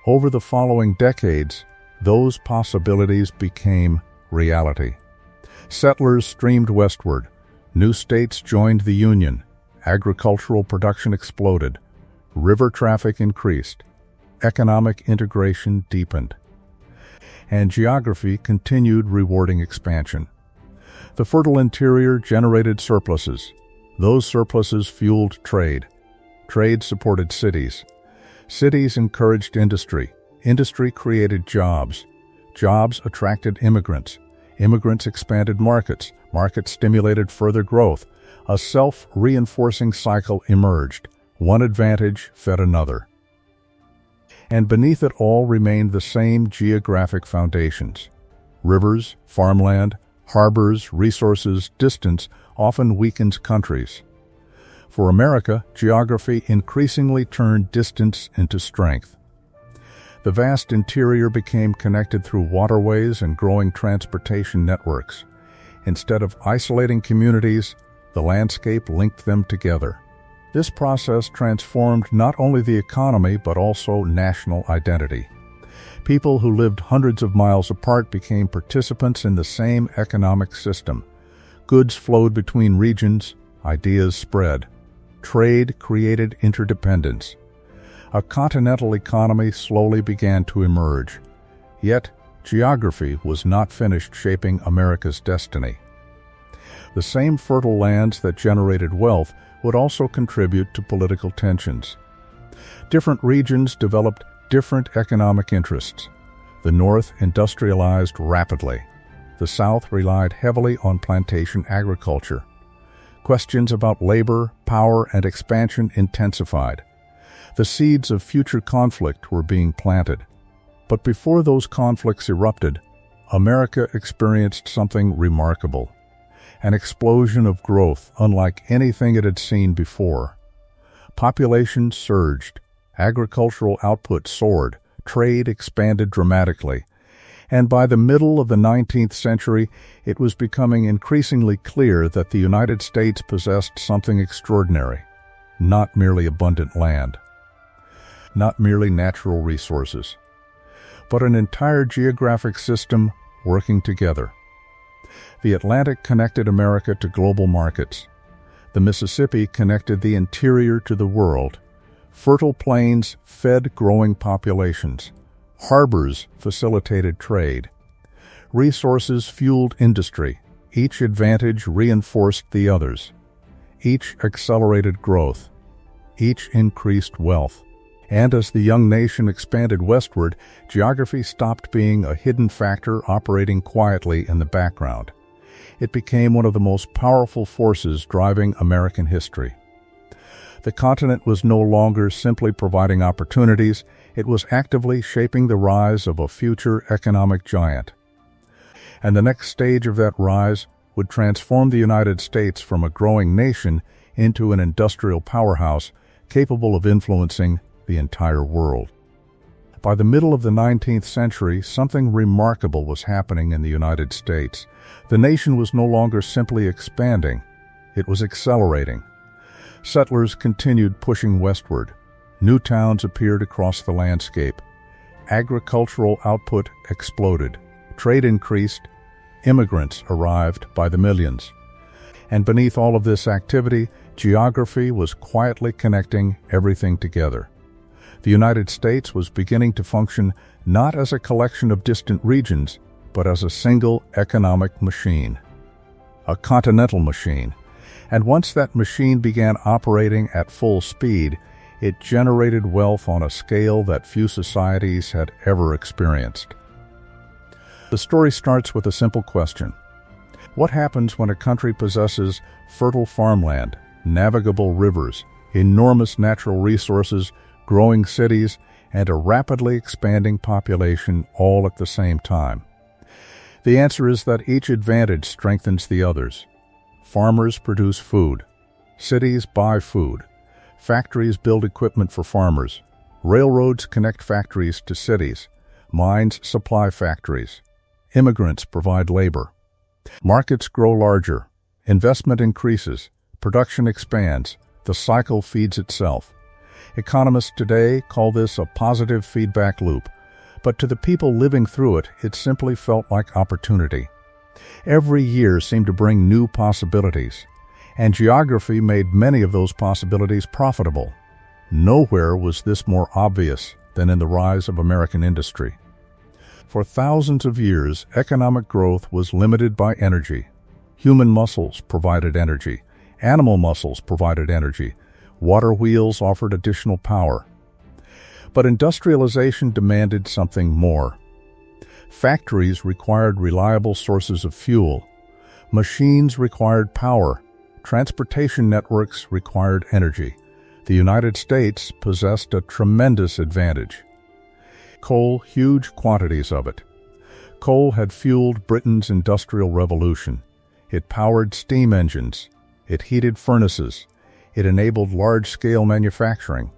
Over the following decades, those possibilities became reality. Settlers streamed westward. New states joined the Union. Agricultural production exploded. River traffic increased. Economic integration deepened. And geography continued rewarding expansion. The fertile interior generated surpluses. Those surpluses fueled trade. Trade supported cities. Cities encouraged industry. Industry created jobs. Jobs attracted immigrants. Immigrants expanded markets. Markets stimulated further growth. A self-reinforcing cycle emerged. One advantage fed another. And beneath it all remained the same geographic foundations. Rivers, farmland, harbors, resources, distance often weakens countries. For America, geography increasingly turned distance into strength. The vast interior became connected through waterways and growing transportation networks. Instead of isolating communities, the landscape linked them together. This process transformed not only the economy but also national identity. People who lived hundreds of miles apart became participants in the same economic system. Goods flowed between regions, ideas spread. Trade created interdependence. A continental economy slowly began to emerge. Yet, geography was not finished shaping America's destiny. The same fertile lands that generated wealth would also contribute to political tensions. Different regions developed different economic interests. The North industrialized rapidly. The South relied heavily on plantation agriculture. Questions about labor, power, and expansion intensified. The seeds of future conflict were being planted. But before those conflicts erupted, America experienced something remarkable. An explosion of growth unlike anything it had seen before. Population surged, agricultural output soared, trade expanded dramatically, and by the middle of the 19th century, it was becoming increasingly clear that the United States possessed something extraordinary, not merely abundant land, not merely natural resources, but an entire geographic system working together. The Atlantic connected America to global markets. The Mississippi connected the interior to the world. Fertile plains fed growing populations. Harbors facilitated trade. Resources fueled industry. Each advantage reinforced the others. Each accelerated growth. Each increased wealth. And as the young nation expanded westward, geography stopped being a hidden factor operating quietly in the background. It became one of the most powerful forces driving American history. The continent was no longer simply providing opportunities, it was actively shaping the rise of a future economic giant. And the next stage of that rise would transform the United States from a growing nation into an industrial powerhouse capable of influencing the entire world. By the middle of the 19th century, something remarkable was happening in the United States. The nation was no longer simply expanding, it was accelerating. Settlers continued pushing westward. New towns appeared across the landscape. Agricultural output exploded. Trade increased. Immigrants arrived by the millions. And beneath all of this activity, geography was quietly connecting everything together. The United States was beginning to function not as a collection of distant regions, but as a single economic machine. A continental machine. And once that machine began operating at full speed, it generated wealth on a scale that few societies had ever experienced. The story starts with a simple question. What happens when a country possesses fertile farmland, navigable rivers, enormous natural resources, growing cities, and a rapidly expanding population all at the same time? The answer is that each advantage strengthens the others. Farmers produce food. Cities buy food. Factories build equipment for farmers. Railroads connect factories to cities. Mines supply factories. Immigrants provide labor. Markets grow larger. Investment increases. Production expands. The cycle feeds itself. Economists today call this a positive feedback loop, but to the people living through it, it simply felt like opportunity. Every year seemed to bring new possibilities, and geography made many of those possibilities profitable. Nowhere was this more obvious than in the rise of American industry. For thousands of years, economic growth was limited by energy. Human muscles provided energy. Animal muscles provided energy. Water wheels offered additional power. But industrialization demanded something more. Factories required reliable sources of fuel. Machines required power. Transportation networks required energy. The United States possessed a tremendous advantage. Coal, huge quantities of it. Coal had fueled Britain's Industrial Revolution. It powered steam engines. It heated furnaces. It enabled large-scale manufacturing.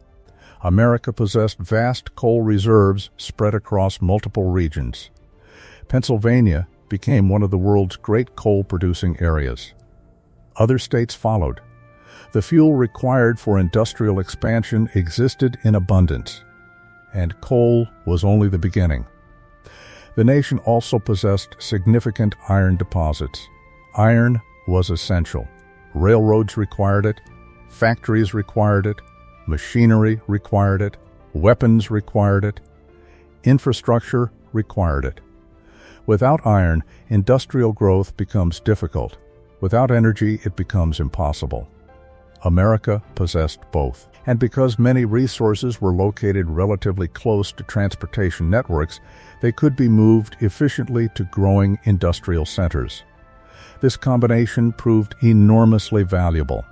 America possessed vast coal reserves spread across multiple regions. Pennsylvania became one of the world's great coal-producing areas. Other states followed. The fuel required for industrial expansion existed in abundance, and coal was only the beginning. The nation also possessed significant iron deposits. Iron was essential. Railroads required it, factories required it, machinery required it, weapons required it, infrastructure required it. Without iron, industrial growth becomes difficult. Without energy, it becomes impossible. America possessed both. And because many resources were located relatively close to transportation networks, they could be moved efficiently to growing industrial centers. This combination proved enormously valuable.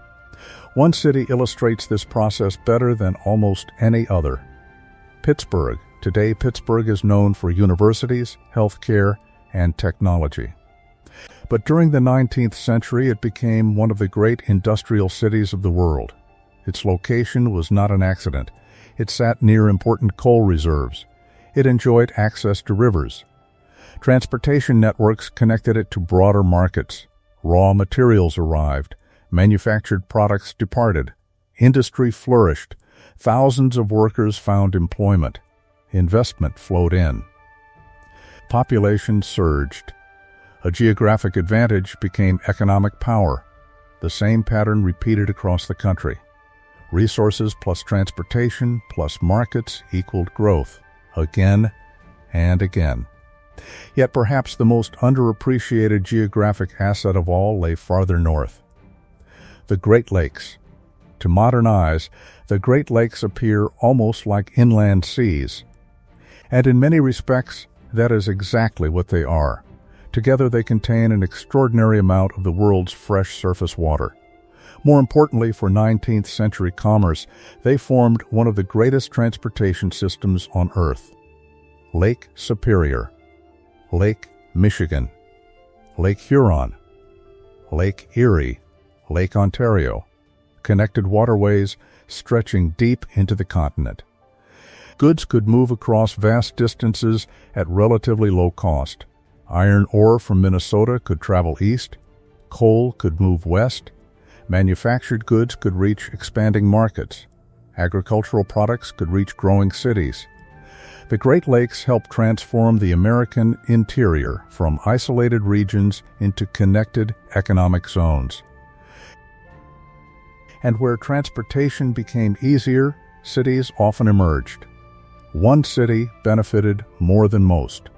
One city illustrates this process better than almost any other. Pittsburgh. Today, Pittsburgh is known for universities, healthcare, and technology. But during the 19th century, it became one of the great industrial cities of the world. Its location was not an accident. It sat near important coal reserves. It enjoyed access to rivers. Transportation networks connected it to broader markets. Raw materials arrived. Manufactured products departed. Industry flourished. Thousands of workers found employment. Investment flowed in. Population surged. A geographic advantage became economic power. The same pattern repeated across the country. Resources plus transportation plus markets equaled growth, again and again. Yet perhaps the most underappreciated geographic asset of all lay farther north. The Great Lakes. To modern eyes, the Great Lakes appear almost like inland seas. And in many respects, that is exactly what they are. Together they contain an extraordinary amount of the world's fresh surface water. More importantly for 19th century commerce, they formed one of the greatest transportation systems on Earth. Lake Superior, Lake Michigan, Lake Huron, Lake Erie, Lake Ontario, connected waterways stretching deep into the continent. Goods could move across vast distances at relatively low cost. Iron ore from Minnesota could travel east, coal could move west, manufactured goods could reach expanding markets, agricultural products could reach growing cities. The Great Lakes helped transform the American interior from isolated regions into connected economic zones. And where transportation became easier, cities often emerged. One city benefited more than most.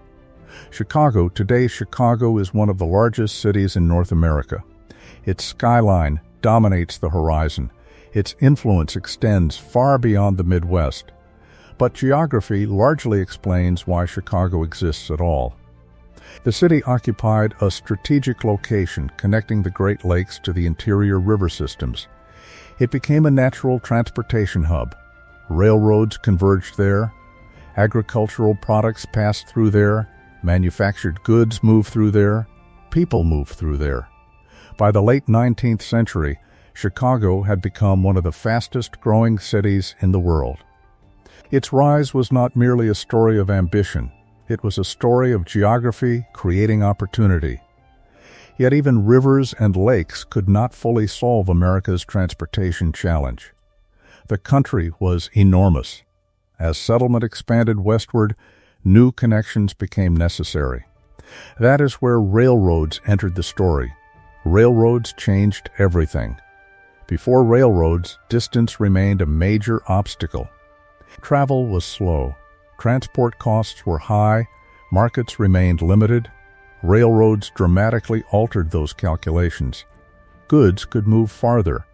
Chicago. Today, Chicago is one of the largest cities in North America. Its skyline dominates the horizon. Its influence extends far beyond the Midwest. But geography largely explains why Chicago exists at all. The city occupied a strategic location connecting the Great Lakes to the interior river systems. It became a natural transportation hub. Railroads converged there. Agricultural products passed through there. Manufactured goods moved through there. People moved through there. By the late 19th century, Chicago had become one of the fastest-growing cities in the world. Its rise was not merely a story of ambition. It was a story of geography creating opportunity. Yet even rivers and lakes could not fully solve America's transportation challenge. The country was enormous. As settlement expanded westward, new connections became necessary. That is where railroads entered the story. Railroads changed everything. Before railroads, distance remained a major obstacle. Travel was slow. Transport costs were high. Markets remained limited. Railroads dramatically altered those calculations. Goods could move farther,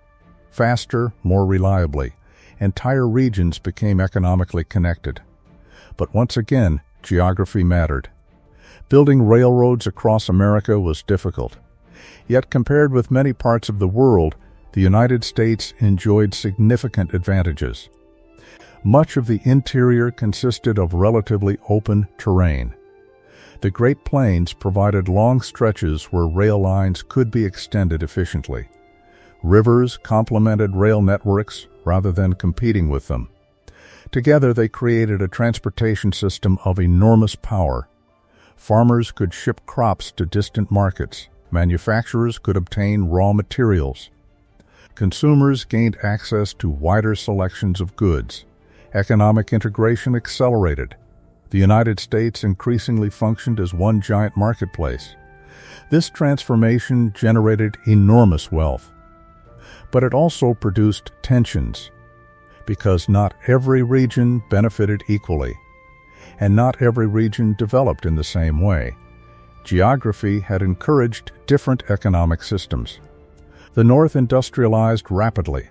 faster, more reliably. Entire regions became economically connected. But once again, geography mattered. Building railroads across America was difficult. Yet compared with many parts of the world, the United States enjoyed significant advantages. Much of the interior consisted of relatively open terrain. The Great Plains provided long stretches where rail lines could be extended efficiently. Rivers complemented rail networks rather than competing with them. Together they created a transportation system of enormous power. Farmers could ship crops to distant markets. Manufacturers could obtain raw materials. Consumers gained access to wider selections of goods. Economic integration accelerated. The United States increasingly functioned as one giant marketplace. This transformation generated enormous wealth. But it also produced tensions, because not every region benefited equally, and not every region developed in the same way. Geography had encouraged different economic systems. The North industrialized rapidly.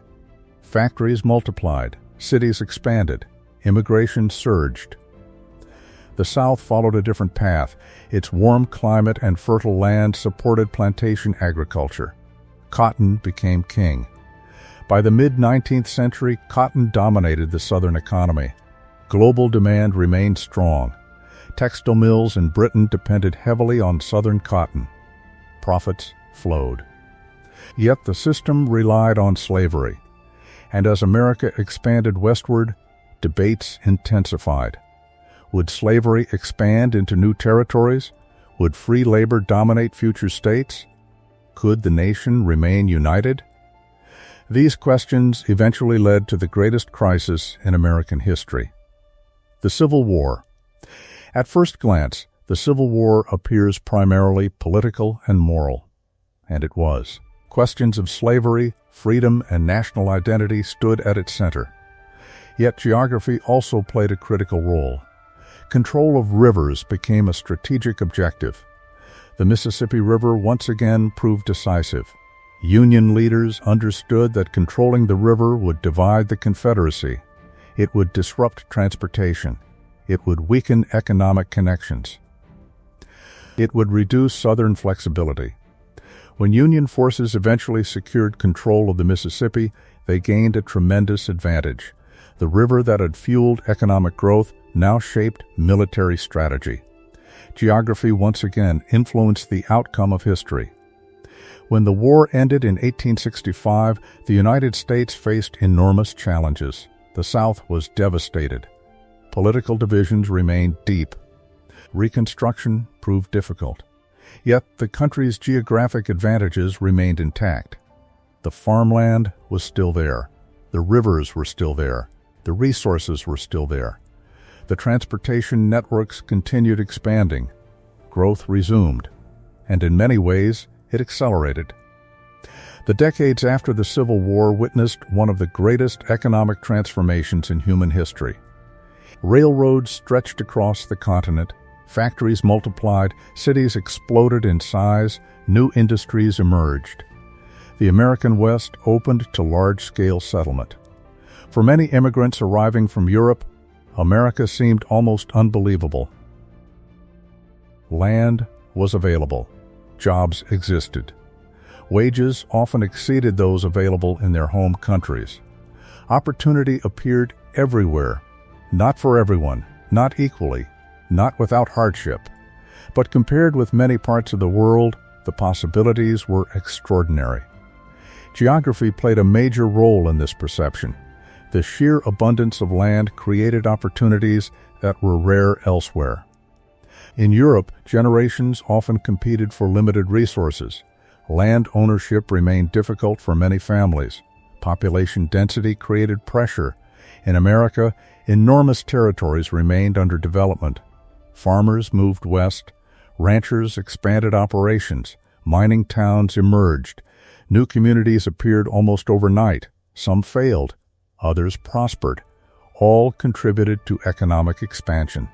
Factories multiplied, cities expanded, immigration surged. The South followed a different path. Its warm climate and fertile land supported plantation agriculture. Cotton became king. By the mid-19th century, cotton dominated the Southern economy. Global demand remained strong. Textile mills in Britain depended heavily on Southern cotton. Profits flowed. Yet the system relied on slavery. And as America expanded westward, debates intensified. Would slavery expand into new territories? Would free labor dominate future states? Could the nation remain united? These questions eventually led to the greatest crisis in American history: the Civil War. At first glance, the Civil War appears primarily political and moral. And it was. Questions of slavery, freedom, and national identity stood at its center. Yet geography also played a critical role. Control of rivers became a strategic objective. The Mississippi River once again proved decisive. Union leaders understood that controlling the river would divide the Confederacy. It would disrupt transportation. It would weaken economic connections. It would reduce Southern flexibility. When Union forces eventually secured control of the Mississippi, they gained a tremendous advantage. The river that had fueled economic growth now shaped military strategy. Geography once again influenced the outcome of history. When the war ended in 1865, the United States faced enormous challenges. The South was devastated. Political divisions remained deep. Reconstruction proved difficult. Yet the country's geographic advantages remained intact. The farmland was still there. The rivers were still there. The resources were still there. The transportation networks continued expanding. Growth resumed, and in many ways, it accelerated. The decades after the Civil War witnessed one of the greatest economic transformations in human history. Railroads stretched across the continent, factories multiplied, cities exploded in size, new industries emerged. The American West opened to large-scale settlement. For many immigrants arriving from Europe, America seemed almost unbelievable. Land was available. Jobs existed. Wages often exceeded those available in their home countries. Opportunity appeared everywhere, not for everyone, not equally, not without hardship. But compared with many parts of the world, the possibilities were extraordinary. Geography played a major role in this perception. The sheer abundance of land created opportunities that were rare elsewhere. In Europe, generations often competed for limited resources. Land ownership remained difficult for many families. Population density created pressure. In America, enormous territories remained under development. Farmers moved west. Ranchers expanded operations. Mining towns emerged. New communities appeared almost overnight. Some failed. Others prospered. All contributed to economic expansion.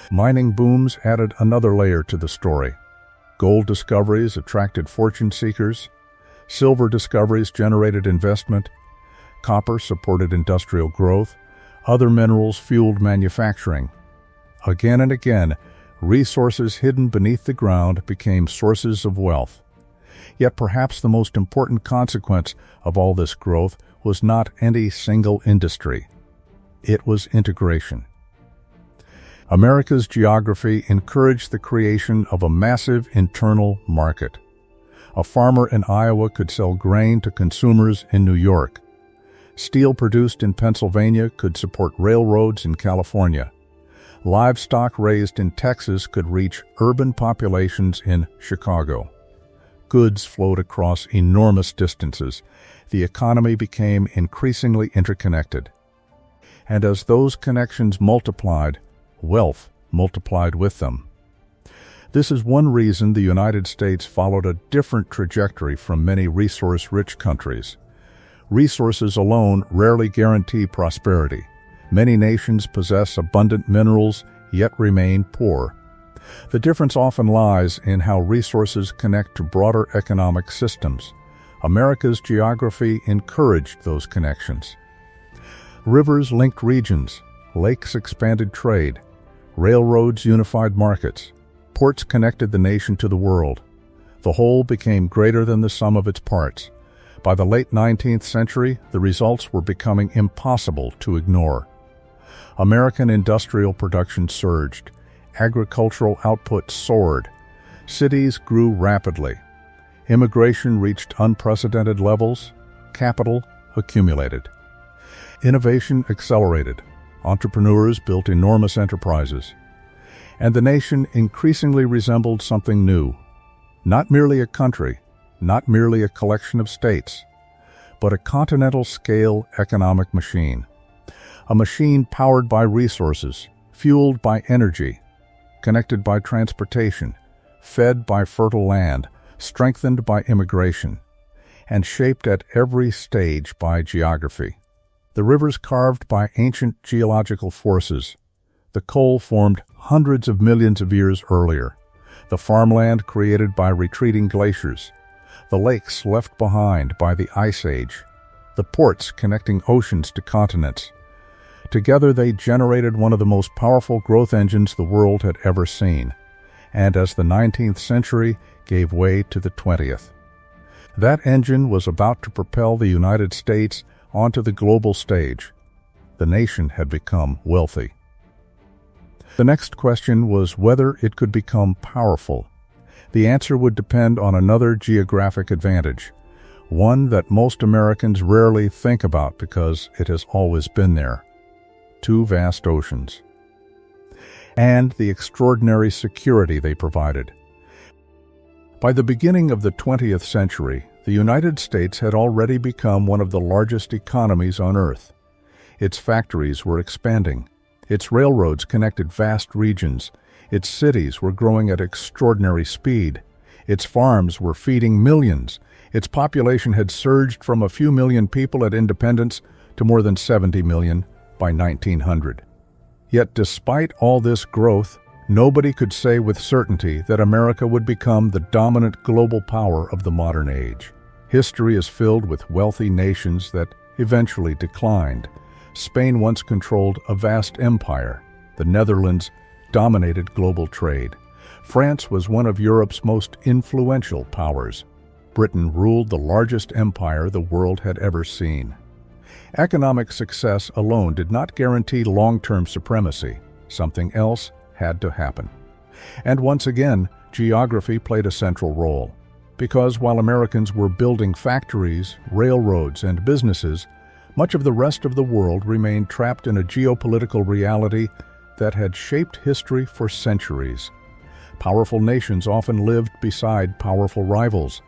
Mining booms added another layer to the story. Gold discoveries attracted fortune seekers. Silver discoveries generated investment. Copper supported industrial growth. Other minerals fueled manufacturing. Again and again, resources hidden beneath the ground became sources of wealth. Yet perhaps the most important consequence of all this growth was not any single industry. It was integration. America's geography encouraged the creation of a massive internal market. A farmer in Iowa could sell grain to consumers in New York. Steel produced in Pennsylvania could support railroads in California. Livestock raised in Texas could reach urban populations in Chicago. Goods flowed across enormous distances. The economy became increasingly interconnected. And as those connections multiplied, wealth multiplied with them. This is one reason the United States followed a different trajectory from many resource-rich countries. Resources alone rarely guarantee prosperity. Many nations possess abundant minerals, yet remain poor. The difference often lies in how resources connect to broader economic systems. America's geography encouraged those connections. Rivers linked regions, lakes expanded trade, railroads unified markets, ports connected the nation to the world. The whole became greater than the sum of its parts. By the late 19th century, the results were becoming impossible to ignore. American industrial production surged. Agricultural output soared. Cities grew rapidly. Immigration reached unprecedented levels. Capital accumulated. Innovation accelerated. Entrepreneurs built enormous enterprises. And the nation increasingly resembled something new. Not merely a country, not merely a collection of states, but a continental-scale economic machine. A machine powered by resources, fueled by energy, connected by transportation, fed by fertile land, strengthened by immigration, and shaped at every stage by geography. The rivers carved by ancient geological forces. The coal formed hundreds of millions of years earlier. The farmland created by retreating glaciers. The lakes left behind by the Ice Age. The ports connecting oceans to continents. Together they generated one of the most powerful growth engines the world had ever seen. And as the 19th century gave way to the 20th. That engine was about to propel the United States onto the global stage. The nation had become wealthy. The next question was whether it could become powerful. The answer would depend on another geographic advantage, one that most Americans rarely think about because it has always been there. Two vast oceans. And the extraordinary security they provided. By the beginning of the 20th century, the United States had already become one of the largest economies on Earth. Its factories were expanding. Its railroads connected vast regions. Its cities were growing at extraordinary speed. Its farms were feeding millions. Its population had surged from a few million people at independence to more than 70 million by 1900. Yet despite all this growth, nobody could say with certainty that America would become the dominant global power of the modern age. History is filled with wealthy nations that eventually declined. Spain once controlled a vast empire. The Netherlands dominated global trade. France was one of Europe's most influential powers. Britain ruled the largest empire the world had ever seen. Economic success alone did not guarantee long-term supremacy. Something else had to happen. And once again, geography played a central role. Because while Americans were building factories, railroads, and businesses, much of the rest of the world remained trapped in a geopolitical reality that had shaped history for centuries. Powerful nations often lived beside powerful rivals,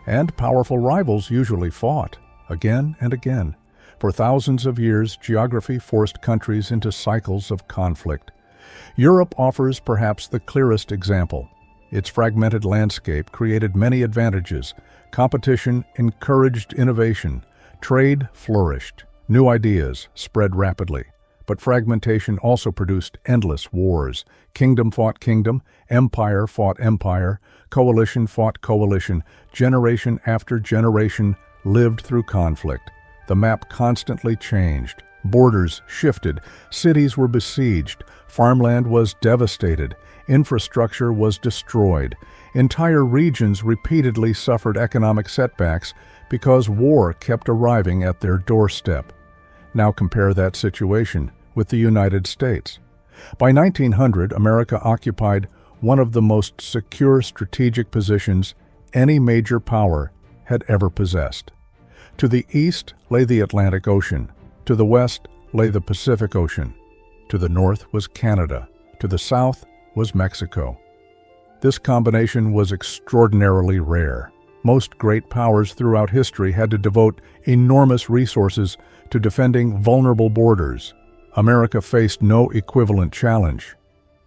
and powerful rivals usually fought, again and again. For thousands of years, geography forced countries into cycles of conflict. Europe offers perhaps the clearest example. Its fragmented landscape created many advantages. Competition encouraged innovation. Trade flourished. New ideas spread rapidly. But fragmentation also produced endless wars. Kingdom fought kingdom, empire fought empire, coalition fought coalition. Generation after generation lived through conflict. The map constantly changed. Borders shifted. Cities were besieged. Farmland was devastated. Infrastructure was destroyed. Entire regions repeatedly suffered economic setbacks because war kept arriving at their doorstep. Now compare that situation with the United States. By 1900, America occupied one of the most secure strategic positions any major power had ever possessed. To the east lay the Atlantic Ocean. To the west lay the Pacific Ocean. To the north was Canada. To the south was Mexico. This combination was extraordinarily rare. Most great powers throughout history had to devote enormous resources to defending vulnerable borders. America faced no equivalent challenge.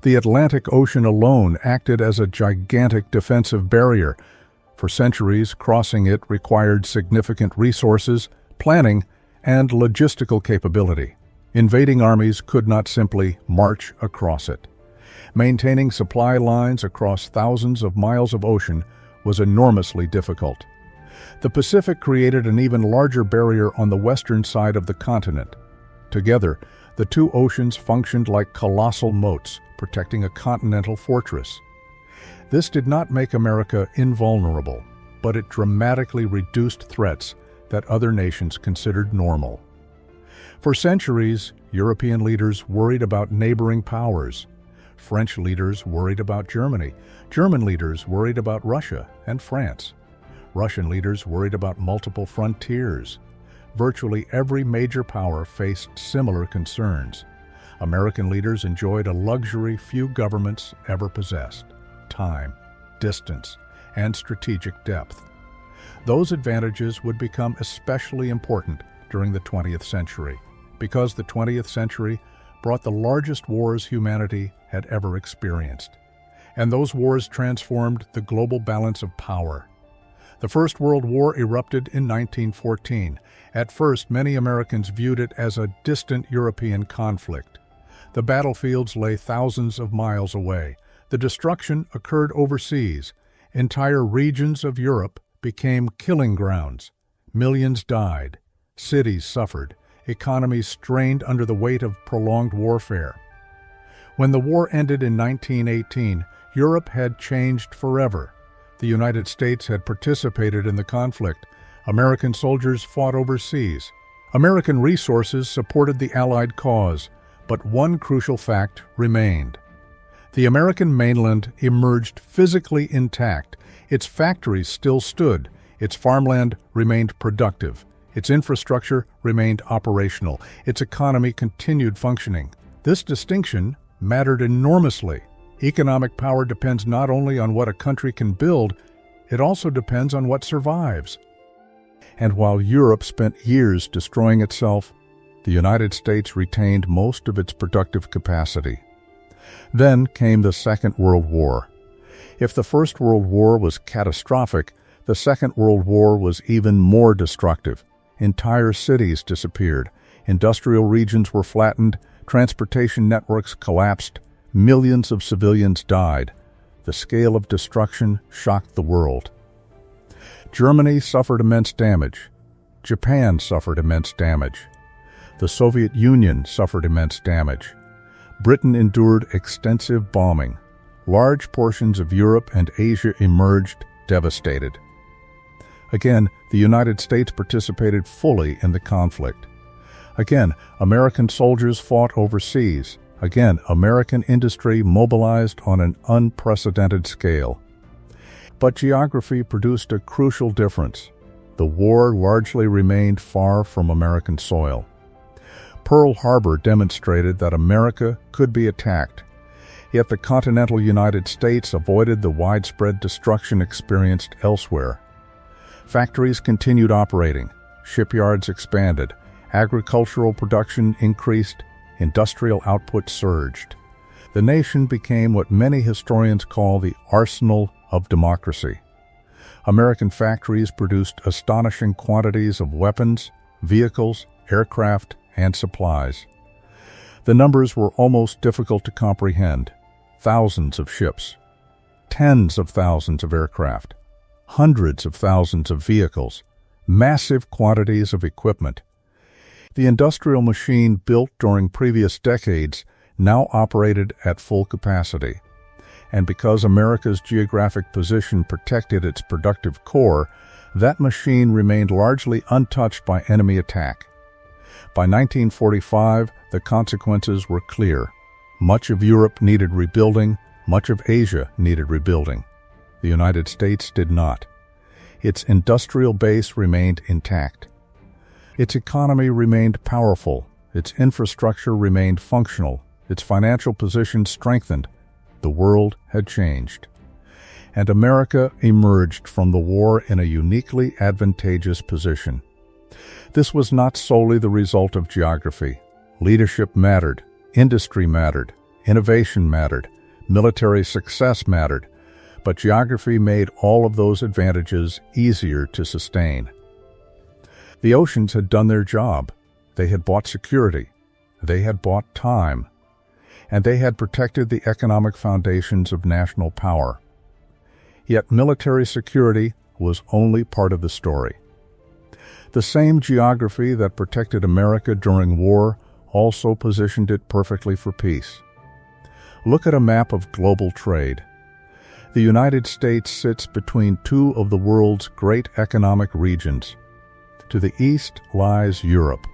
The Atlantic Ocean alone acted as a gigantic defensive barrier. For centuries, crossing it required significant resources, planning, and logistical capability. Invading armies could not simply march across it. Maintaining supply lines across thousands of miles of ocean was enormously difficult. The Pacific created an even larger barrier on the western side of the continent. Together, the two oceans functioned like colossal moats, protecting a continental fortress. This did not make America invulnerable, but it dramatically reduced threats that other nations considered normal. For centuries, European leaders worried about neighboring powers. French leaders worried about Germany. German leaders worried about Russia and France. Russian leaders worried about multiple frontiers. Virtually every major power faced similar concerns. American leaders enjoyed a luxury few governments ever possessed: time, distance, and strategic depth. Those advantages would become especially important during the 20th century, because the 20th century brought the largest wars humanity had ever experienced. And those wars transformed the global balance of power. The First World War erupted in 1914. At first, many Americans viewed it as a distant European conflict. The battlefields lay thousands of miles away. The destruction occurred overseas. Entire regions of Europe became killing grounds. Millions died. Cities suffered. Economies strained under the weight of prolonged warfare. When the war ended in 1918, Europe had changed forever. The United States had participated in the conflict. American soldiers fought overseas. American resources supported the Allied cause, but one crucial fact remained. The American mainland emerged physically intact. Its factories still stood. Its farmland remained productive. Its infrastructure remained operational. Its economy continued functioning. This distinction mattered enormously. Economic power depends not only on what a country can build, it also depends on what survives. And while Europe spent years destroying itself, the United States retained most of its productive capacity. Then came the Second World War. If the First World War was catastrophic, the Second World War was even more destructive. Entire cities disappeared. Industrial regions were flattened. Transportation networks collapsed. Millions of civilians died. The scale of destruction shocked the world. Germany suffered immense damage. Japan suffered immense damage. The Soviet Union suffered immense damage. Britain endured extensive bombing. Large portions of Europe and Asia emerged devastated. Again, the United States participated fully in the conflict. Again, American soldiers fought overseas. Again, American industry mobilized on an unprecedented scale. But geography produced a crucial difference. The war largely remained far from American soil. Pearl Harbor demonstrated that America could be attacked, yet the continental United States avoided the widespread destruction experienced elsewhere. Factories continued operating, shipyards expanded, agricultural production increased, industrial output surged. The nation became what many historians call the arsenal of democracy. American factories produced astonishing quantities of weapons, vehicles, aircraft, and supplies. The numbers were almost difficult to comprehend. Thousands of ships, tens of thousands of aircraft, hundreds of thousands of vehicles, massive quantities of equipment. The industrial machine built during previous decades now operated at full capacity. And because America's geographic position protected its productive core, that machine remained largely untouched by enemy attack. By 1945, the consequences were clear. Much of Europe needed rebuilding, much of Asia needed rebuilding. The United States did not. Its industrial base remained intact. Its economy remained powerful, its infrastructure remained functional, its financial position strengthened. The world had changed. And America emerged from the war in a uniquely advantageous position. This was not solely the result of geography. Leadership mattered, industry mattered, innovation mattered, military success mattered, but geography made all of those advantages easier to sustain. The oceans had done their job. They had bought security. They had bought time. And they had protected the economic foundations of national power. Yet military security was only part of the story. The same geography that protected America during war also positioned it perfectly for peace. Look at a map of global trade. The United States sits between two of the world's great economic regions. To the east lies Europe.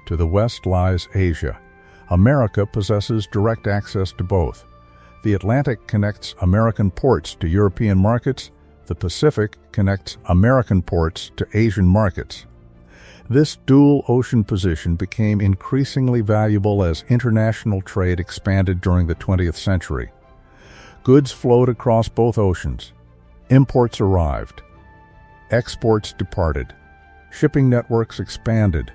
To the west lies Asia. America possesses direct access to both. The Atlantic connects American ports to European markets. The Pacific connects American ports to Asian markets. This dual ocean position became increasingly valuable as international trade expanded during the 20th century. Goods flowed across both oceans. Imports arrived. Exports departed. Shipping networks expanded.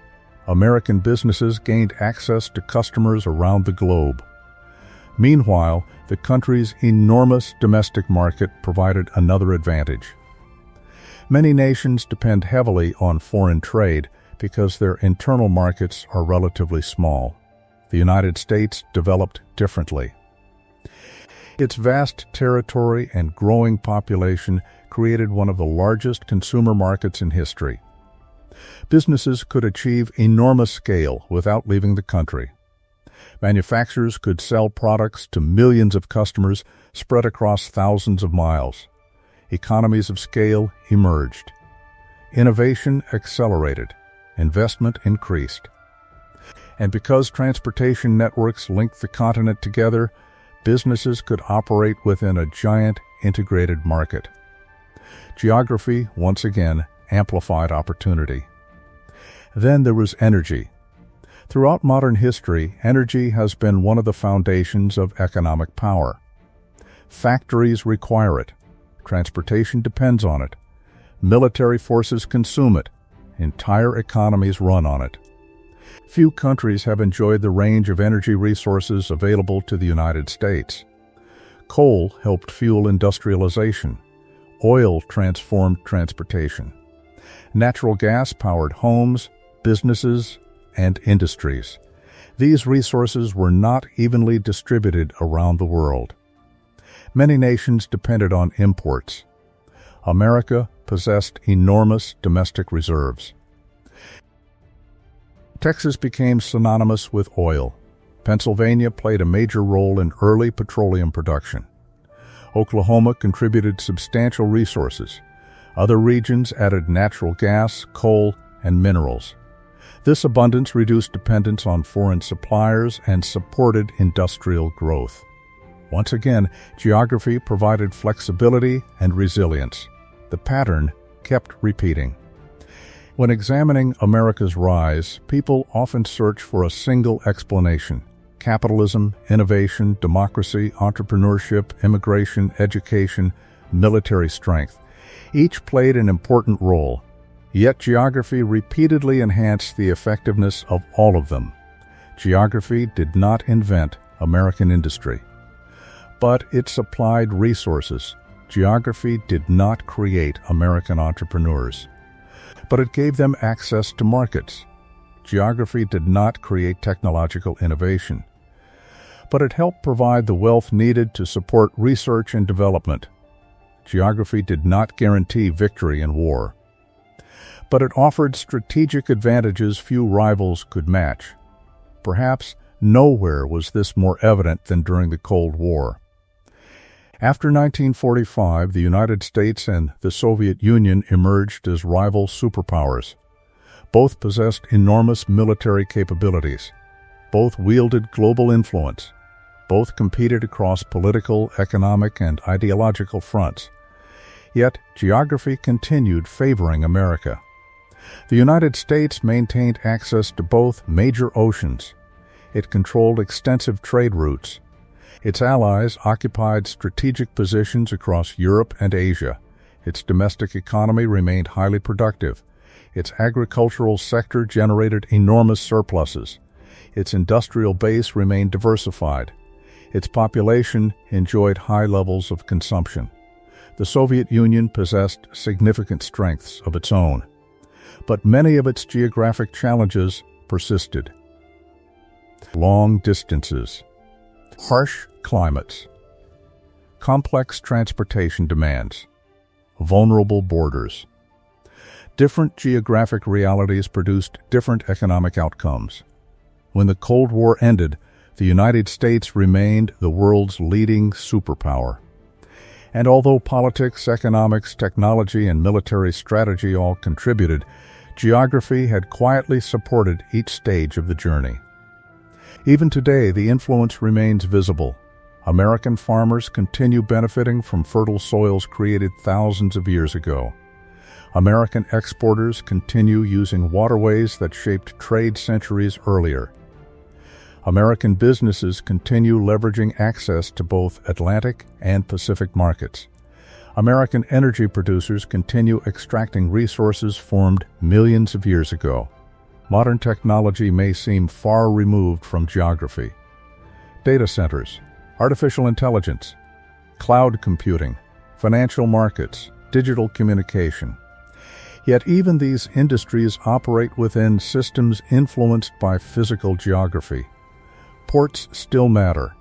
American businesses gained access to customers around the globe. Meanwhile, the country's enormous domestic market provided another advantage. Many nations depend heavily on foreign trade because their internal markets are relatively small. The United States developed differently. Its vast territory and growing population created one of the largest consumer markets in history. Businesses could achieve enormous scale without leaving the country. Manufacturers could sell products to millions of customers spread across thousands of miles. Economies of scale emerged. Innovation accelerated. Investment increased. And because transportation networks linked the continent together, businesses could operate within a giant integrated market. Geography, once again, amplified opportunity. Then there was energy. Throughout modern history, energy has been one of the foundations of economic power. Factories require it. Transportation depends on it. Military forces consume it. Entire economies run on it. Few countries have enjoyed the range of energy resources available to the United States. Coal helped fuel industrialization. Oil transformed transportation. Natural gas powered homes, businesses, and industries. These resources were not evenly distributed around the world. Many nations depended on imports. America possessed enormous domestic reserves. Texas became synonymous with oil. Pennsylvania played a major role in early petroleum production. Oklahoma contributed substantial resources. Other regions added natural gas, coal, and minerals. This abundance reduced dependence on foreign suppliers and supported industrial growth. Once again, geography provided flexibility and resilience. The pattern kept repeating. When examining America's rise, people often search for a single explanation: capitalism, innovation, democracy, entrepreneurship, immigration, education, military strength. Each played an important role. Yet geography repeatedly enhanced the effectiveness of all of them. Geography did not invent American industry, but it supplied resources. Geography did not create American entrepreneurs, but it gave them access to markets. Geography did not create technological innovation, but it helped provide the wealth needed to support research and development. Geography did not guarantee victory in war, but it offered strategic advantages few rivals could match. Perhaps nowhere was this more evident than during the Cold War. After 1945, the United States and the Soviet Union emerged as rival superpowers. Both possessed enormous military capabilities. Both wielded global influence. Both competed across political, economic, and ideological fronts. Yet, geography continued favoring America. The United States maintained access to both major oceans. It controlled extensive trade routes. Its allies occupied strategic positions across Europe and Asia. Its domestic economy remained highly productive. Its agricultural sector generated enormous surpluses. Its industrial base remained diversified. Its population enjoyed high levels of consumption. The Soviet Union possessed significant strengths of its own, but many of its geographic challenges persisted. Long distances, harsh climates, complex transportation demands, vulnerable borders. Different geographic realities produced different economic outcomes. When the Cold War ended, the United States remained the world's leading superpower. And although politics, economics, technology, and military strategy all contributed, geography had quietly supported each stage of the journey. Even today, the influence remains visible. American farmers continue benefiting from fertile soils created thousands of years ago. American exporters continue using waterways that shaped trade centuries earlier. American businesses continue leveraging access to both Atlantic and Pacific markets. American energy producers continue extracting resources formed millions of years ago. Modern technology may seem far removed from geography. Data centers, artificial intelligence, cloud computing, financial markets, digital communication. Yet even these industries operate within systems influenced by physical geography. Ports still matter.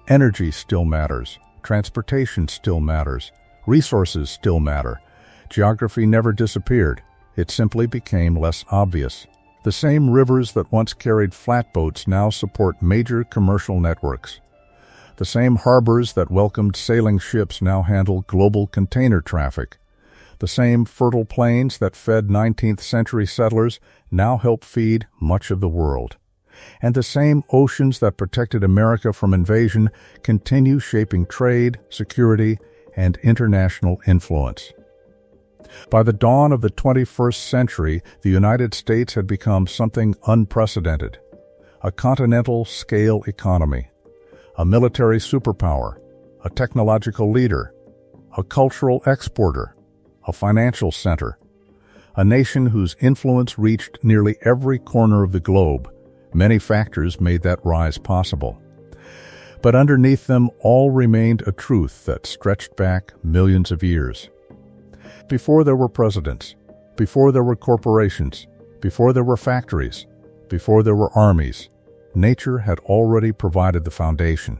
Energy still matters. Transportation still matters. Resources still matter. Geography never disappeared. It simply became less obvious. The same rivers that once carried flatboats now support major commercial networks. The same harbors that welcomed sailing ships now handle global container traffic. The same fertile plains that fed 19th century settlers now help feed much of the world. And the same oceans that protected America from invasion continue shaping trade, security, and international influence. By the dawn of the 21st century, the United States had become something unprecedented: a continental-scale economy, a military superpower, a technological leader, a cultural exporter, a financial center, a nation whose influence reached nearly every corner of the globe. Many factors made that rise possible. But underneath them all remained a truth that stretched back millions of years. Before there were presidents, before there were corporations, before there were factories, before there were armies, nature had already provided the foundation.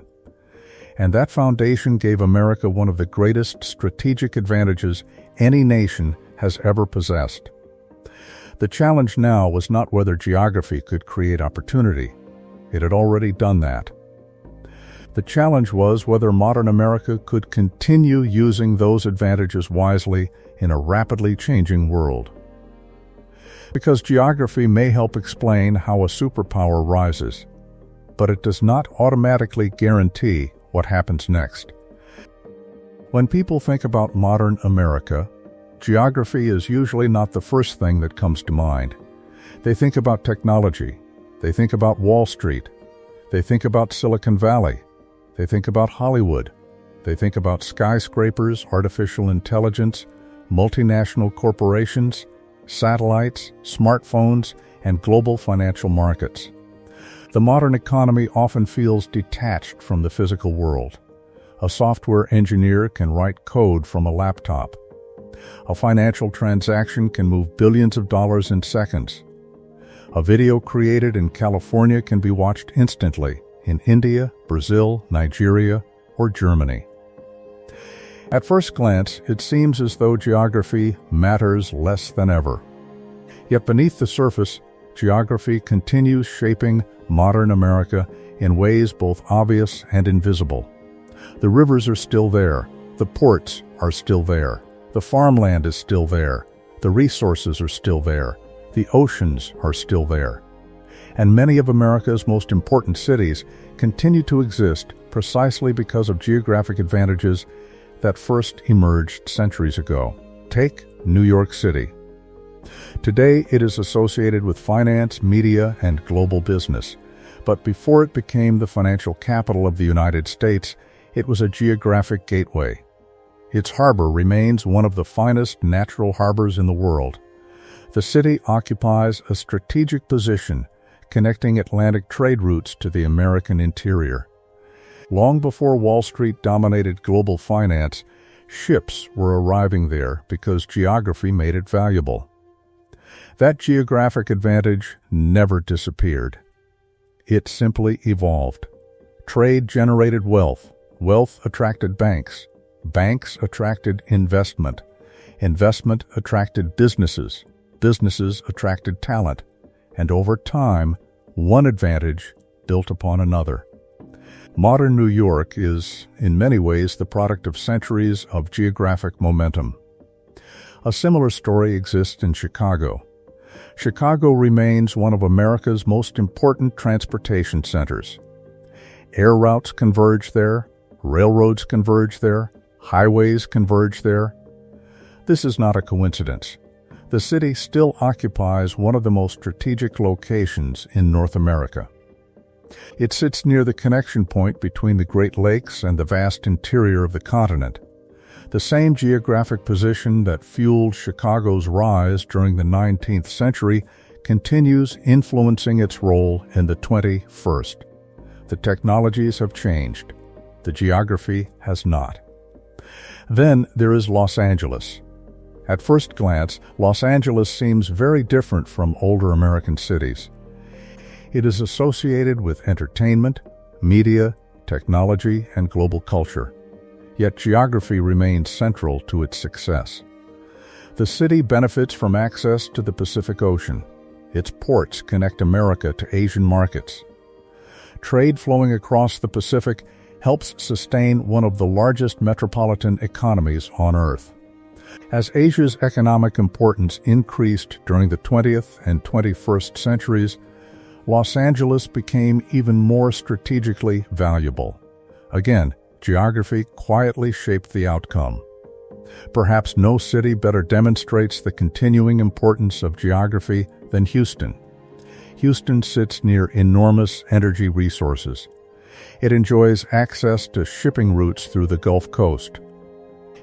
And that foundation gave America one of the greatest strategic advantages any nation has ever possessed. The challenge now was not whether geography could create opportunity. It had already done that. The challenge was whether modern America could continue using those advantages wisely in a rapidly changing world. Because geography may help explain how a superpower rises, but it does not automatically guarantee what happens next. When people think about modern America, geography is usually not the first thing that comes to mind. They think about technology. They think about Wall Street. They think about Silicon Valley. They think about Hollywood. They think about skyscrapers, artificial intelligence, multinational corporations, satellites, smartphones, and global financial markets. The modern economy often feels detached from the physical world. A software engineer can write code from a laptop. A financial transaction can move billions of dollars in seconds. A video created in California can be watched instantly in India, Brazil, Nigeria, or Germany. At first glance, it seems as though geography matters less than ever. Yet beneath the surface, geography continues shaping modern America in ways both obvious and invisible. The rivers are still there. The ports are still there. The farmland is still there. The resources are still there. The oceans are still there. And many of America's most important cities continue to exist precisely because of geographic advantages that first emerged centuries ago. Take New York City. Today, it is associated with finance, media, and global business. But before it became the financial capital of the United States, it was a geographic gateway. Its harbor remains one of the finest natural harbors in the world. The city occupies a strategic position, connecting Atlantic trade routes to the American interior. Long before Wall Street dominated global finance, ships were arriving there because geography made it valuable. That geographic advantage never disappeared. It simply evolved. Trade generated wealth. Wealth attracted banks. Banks attracted investment. Investment attracted businesses. Businesses attracted talent. And over time, one advantage built upon another. Modern New York is, in many ways, the product of centuries of geographic momentum. A similar story exists in Chicago. Chicago remains one of America's most important transportation centers. Air routes converge there, railroads converge there, highways converge there. This is not a coincidence. The city still occupies one of the most strategic locations in North America. It sits near the connection point between the Great Lakes and the vast interior of the continent. The same geographic position that fueled Chicago's rise during the 19th century continues influencing its role in the 21st. The technologies have changed. The geography has not. Then there is Los Angeles. At first glance, Los Angeles seems very different from older American cities. It is associated with entertainment, media, technology, and global culture. Yet geography remains central to its success. The city benefits from access to the Pacific Ocean. Its ports connect America to Asian markets. Trade flowing across the Pacific helps sustain one of the largest metropolitan economies on Earth. As Asia's economic importance increased during the 20th and 21st centuries, Los Angeles became even more strategically valuable. Again, geography quietly shaped the outcome. Perhaps no city better demonstrates the continuing importance of geography than Houston. Houston sits near enormous energy resources. It enjoys access to shipping routes through the Gulf Coast.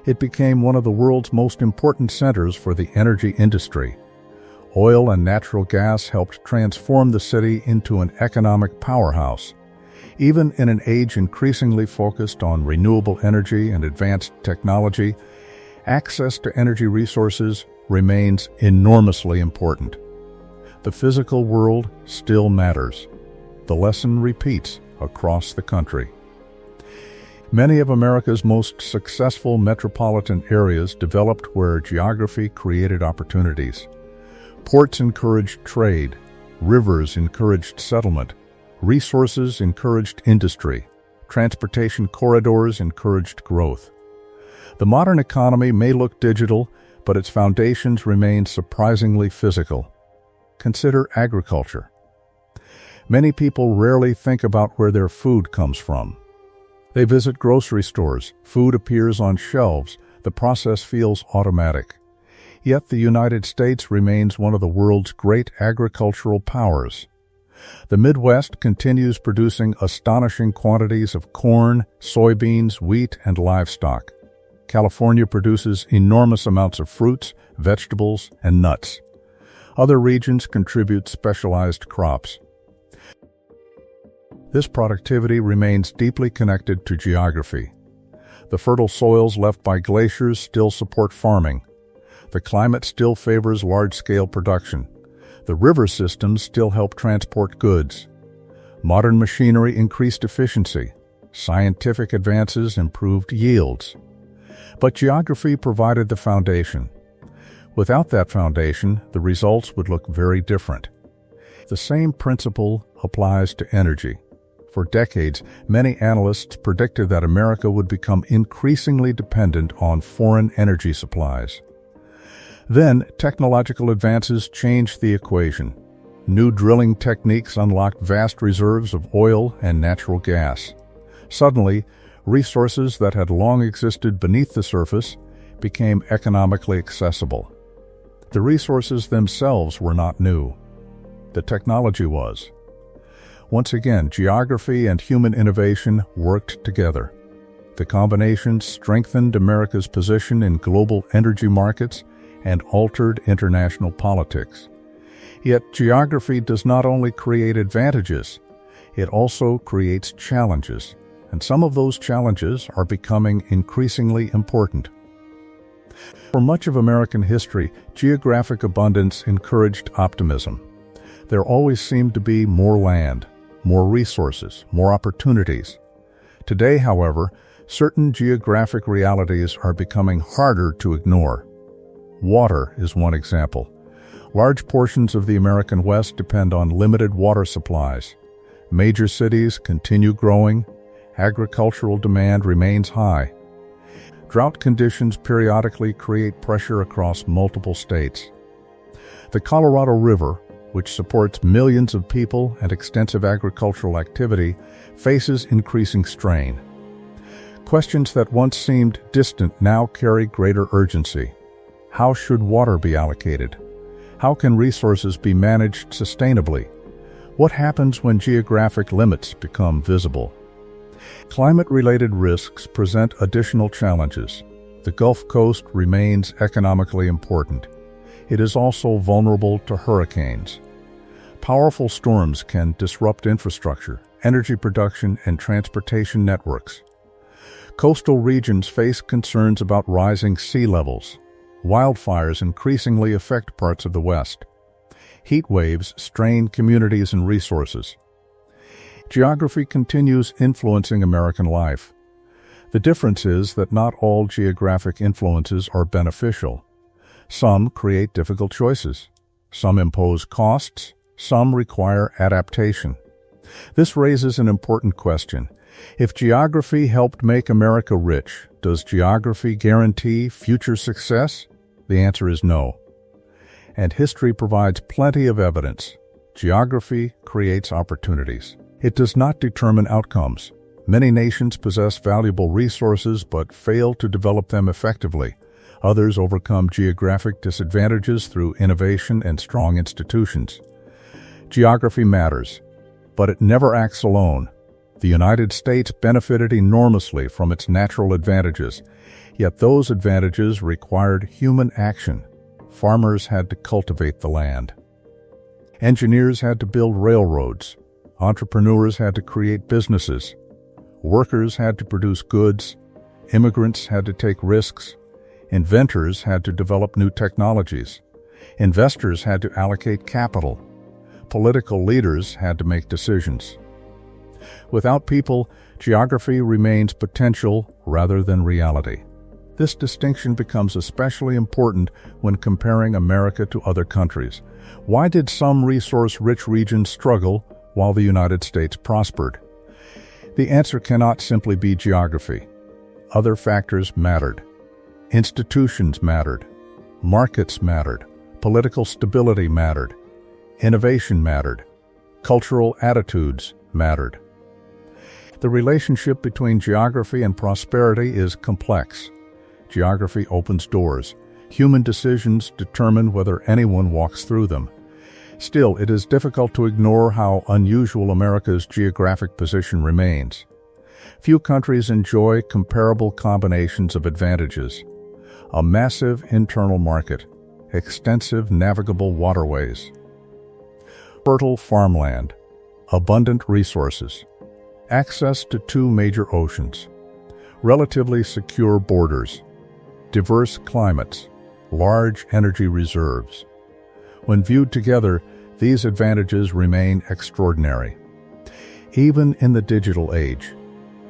It became one of the world's most important centers for the energy industry. Oil and natural gas helped transform the city into an economic powerhouse. Even in an age increasingly focused on renewable energy and advanced technology, access to energy resources remains enormously important. The physical world still matters. The lesson repeats across the country. Many of America's most successful metropolitan areas developed where geography created opportunities. Ports encouraged trade, rivers encouraged settlement, resources encouraged industry, transportation corridors encouraged growth. The modern economy may look digital, but its foundations remain surprisingly physical. Consider agriculture. Many people rarely think about where their food comes from. They visit grocery stores, food appears on shelves, the process feels automatic. Yet the United States remains one of the world's great agricultural powers. The Midwest continues producing astonishing quantities of corn, soybeans, wheat, and livestock. California produces enormous amounts of fruits, vegetables, and nuts. Other regions contribute specialized crops. This productivity remains deeply connected to geography. The fertile soils left by glaciers still support farming. The climate still favors large-scale production. The river systems still help transport goods. Modern machinery increased efficiency. Scientific advances improved yields. But geography provided the foundation. Without that foundation, the results would look very different. The same principle applies to energy. For decades, many analysts predicted that America would become increasingly dependent on foreign energy supplies. Then, technological advances changed the equation. New drilling techniques unlocked vast reserves of oil and natural gas. Suddenly, resources that had long existed beneath the surface became economically accessible. The resources themselves were not new. The technology was. Once again, geography and human innovation worked together. The combination strengthened America's position in global energy markets and altered international politics. Yet geography does not only create advantages, it also creates challenges, and some of those challenges are becoming increasingly important. For much of American history, geographic abundance encouraged optimism. There always seemed to be more land, more resources, more opportunities. Today, however, certain geographic realities are becoming harder to ignore. Water is one example. Large portions of the American West depend on limited water supplies. Major cities continue growing. Agricultural demand remains high. Drought conditions periodically create pressure across multiple states. The Colorado River, which supports millions of people and extensive agricultural activity, faces increasing strain. Questions that once seemed distant now carry greater urgency. How should water be allocated? How can resources be managed sustainably? What happens when geographic limits become visible? Climate-related risks present additional challenges. The Gulf Coast remains economically important. It is also vulnerable to hurricanes. Powerful storms can disrupt infrastructure, energy production, and transportation networks. Coastal regions face concerns about rising sea levels. Wildfires increasingly affect parts of the West. Heat waves strain communities and resources. Geography continues influencing American life. The difference is that not all geographic influences are beneficial. Some create difficult choices. Some impose costs. Some require adaptation. This raises an important question. If geography helped make America rich, does geography guarantee future success? The answer is no. And history provides plenty of evidence. Geography creates opportunities. It does not determine outcomes. Many nations possess valuable resources but fail to develop them effectively. Others overcome geographic disadvantages through innovation and strong institutions. Geography matters, but it never acts alone. The United States benefited enormously from its natural advantages, yet those advantages required human action. Farmers had to cultivate the land. Engineers had to build railroads. Entrepreneurs had to create businesses. Workers had to produce goods. Immigrants had to take risks. Inventors had to develop new technologies. Investors had to allocate capital. Political leaders had to make decisions. Without people, geography remains potential rather than reality. This distinction becomes especially important when comparing America to other countries. Why did some resource-rich regions struggle while the United States prospered? The answer cannot simply be geography. Other factors mattered. Institutions mattered. Markets mattered. Political stability mattered. Innovation mattered. Cultural attitudes mattered. The relationship between geography and prosperity is complex. Geography opens doors. Human decisions determine whether anyone walks through them. Still, it is difficult to ignore how unusual America's geographic position remains. Few countries enjoy comparable combinations of advantages. A massive internal market, extensive navigable waterways, fertile farmland, abundant resources, access to two major oceans, relatively secure borders, diverse climates, large energy reserves. When viewed together, these advantages remain extraordinary. Even in the digital age,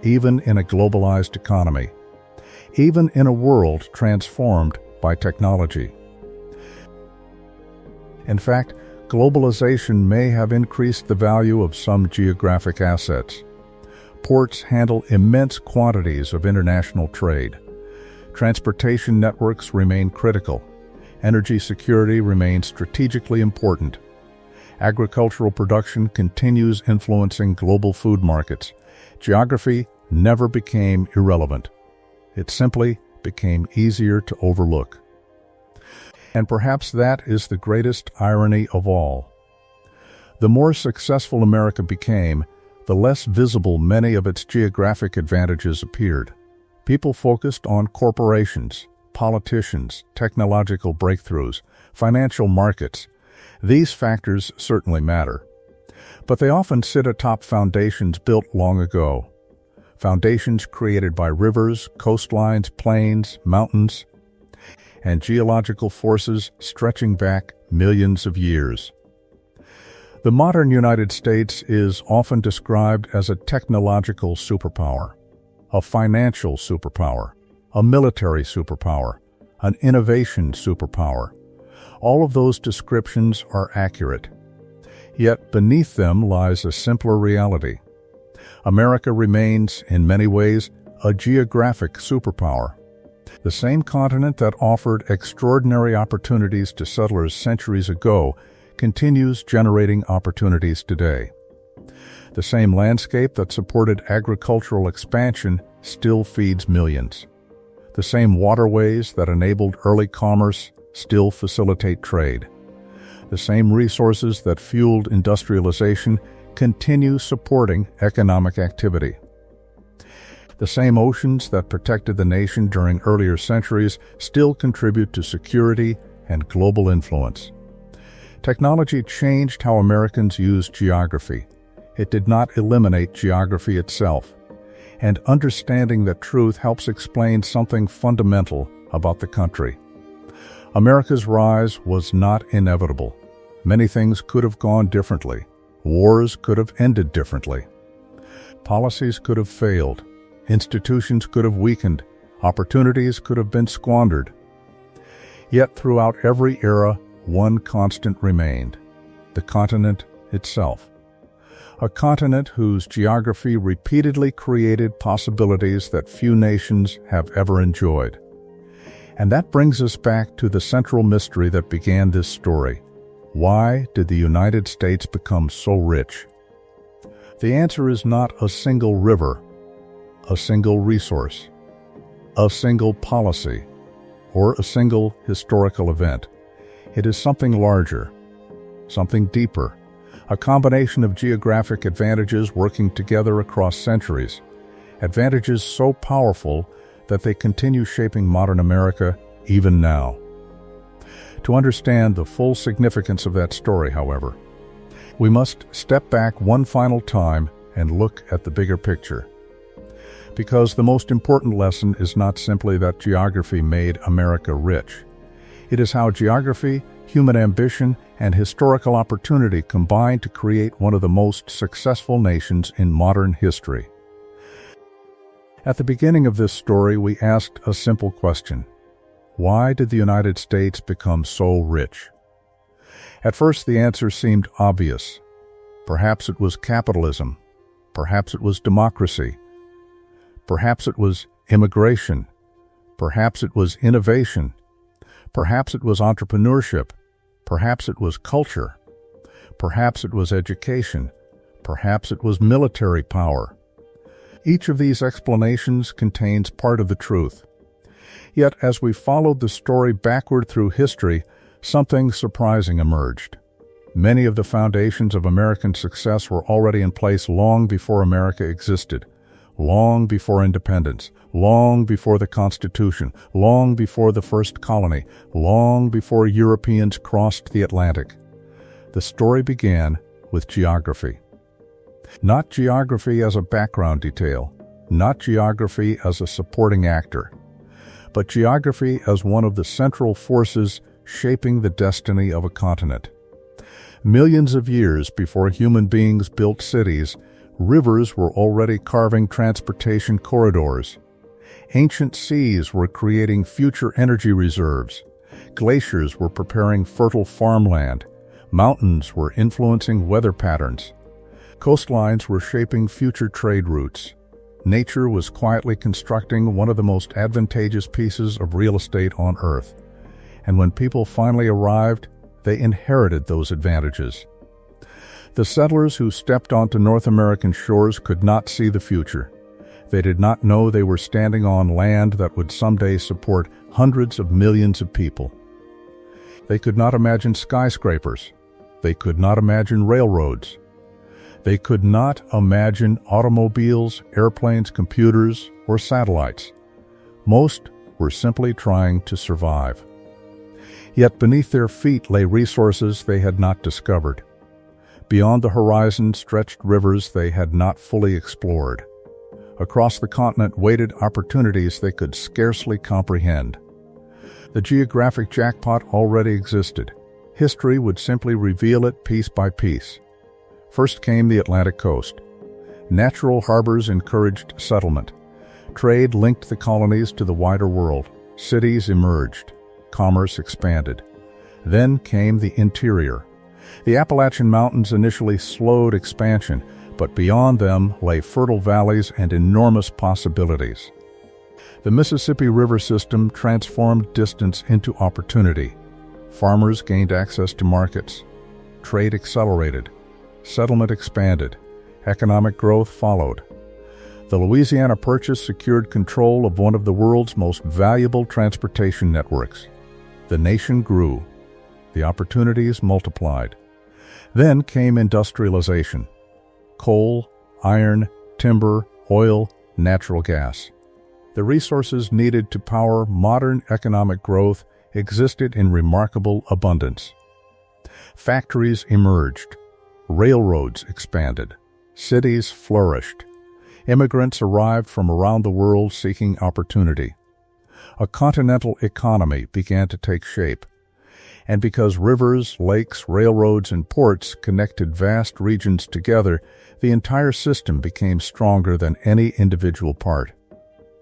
even in a globalized economy, even in a world transformed by technology. In fact, globalization may have increased the value of some geographic assets. Ports handle immense quantities of international trade. Transportation networks remain critical. Energy security remains strategically important. Agricultural production continues influencing global food markets. Geography never became irrelevant. It simply became easier to overlook. And perhaps that is the greatest irony of all. The more successful America became, the less visible many of its geographic advantages appeared. People focused on corporations, politicians, technological breakthroughs, financial markets. These factors certainly matter. But they often sit atop foundations built long ago. Foundations created by rivers, coastlines, plains, mountains, and geological forces stretching back millions of years. The modern United States is often described as a technological superpower, a financial superpower, a military superpower, an innovation superpower. All of those descriptions are accurate. Yet beneath them lies a simpler reality. America remains, in many ways, a geographic superpower. The same continent that offered extraordinary opportunities to settlers centuries ago continues generating opportunities today. The same landscape that supported agricultural expansion still feeds millions. The same waterways that enabled early commerce still facilitate trade. The same resources that fueled industrialization continue supporting economic activity. The same oceans that protected the nation during earlier centuries still contribute to security and global influence. Technology changed how Americans used geography. It did not eliminate geography itself. And understanding that truth helps explain something fundamental about the country. America's rise was not inevitable. Many things could have gone differently. Wars could have ended differently. Policies could have failed. Institutions could have weakened. Opportunities could have been squandered. Yet throughout every era, one constant remained: the continent itself. A continent whose geography repeatedly created possibilities that few nations have ever enjoyed. And that brings us back to the central mystery that began this story. Why did the United States become so rich? The answer is not a single river, a single resource, a single policy, or a single historical event. It is something larger, something deeper, a combination of geographic advantages working together across centuries, advantages so powerful that they continue shaping modern America even now. To understand the full significance of that story, however, we must step back one final time and look at the bigger picture. Because the most important lesson is not simply that geography made America rich. It is how geography, human ambition, and historical opportunity combine to create one of the most successful nations in modern history. At the beginning of this story, we asked a simple question. Why did the United States become so rich? At first, the answer seemed obvious. Perhaps it was capitalism. Perhaps it was democracy. Perhaps it was immigration. Perhaps it was innovation. Perhaps it was entrepreneurship. Perhaps it was culture. Perhaps it was education. Perhaps it was military power. Each of these explanations contains part of the truth. Yet, as we followed the story backward through history, something surprising emerged. Many of the foundations of American success were already in place long before America existed, long before independence, long before the Constitution, long before the first colony, long before Europeans crossed the Atlantic. The story began with geography. Not geography as a background detail, not geography as a supporting actor, but geography as one of the central forces shaping the destiny of a continent. Millions of years before human beings built cities, rivers were already carving transportation corridors. Ancient seas were creating future energy reserves. Glaciers were preparing fertile farmland. Mountains were influencing weather patterns. Coastlines were shaping future trade routes. Nature was quietly constructing one of the most advantageous pieces of real estate on Earth. And when people finally arrived, they inherited those advantages. The settlers who stepped onto North American shores could not see the future. They did not know they were standing on land that would someday support hundreds of millions of people. They could not imagine skyscrapers. They could not imagine railroads. They could not imagine automobiles, airplanes, computers, or satellites. Most were simply trying to survive. Yet beneath their feet lay resources they had not discovered. Beyond the horizon stretched rivers they had not fully explored. Across the continent waited opportunities they could scarcely comprehend. The geographic jackpot already existed. History would simply reveal it piece by piece. First came the Atlantic coast. Natural harbors encouraged settlement. Trade linked the colonies to the wider world. Cities emerged. Commerce expanded. Then came the interior. The Appalachian Mountains initially slowed expansion, but beyond them lay fertile valleys and enormous possibilities. The Mississippi River system transformed distance into opportunity. Farmers gained access to markets. Trade accelerated. Settlement expanded. Economic growth followed. The Louisiana Purchase secured control of one of the world's most valuable transportation networks. The nation grew. The opportunities multiplied. Then came industrialization. Coal, iron, timber, oil, natural gas. The resources needed to power modern economic growth existed in remarkable abundance. Factories emerged. Railroads expanded. Cities flourished. Immigrants arrived from around the world seeking opportunity. A continental economy began to take shape. And because rivers, lakes, railroads, and ports connected vast regions together, the entire system became stronger than any individual part.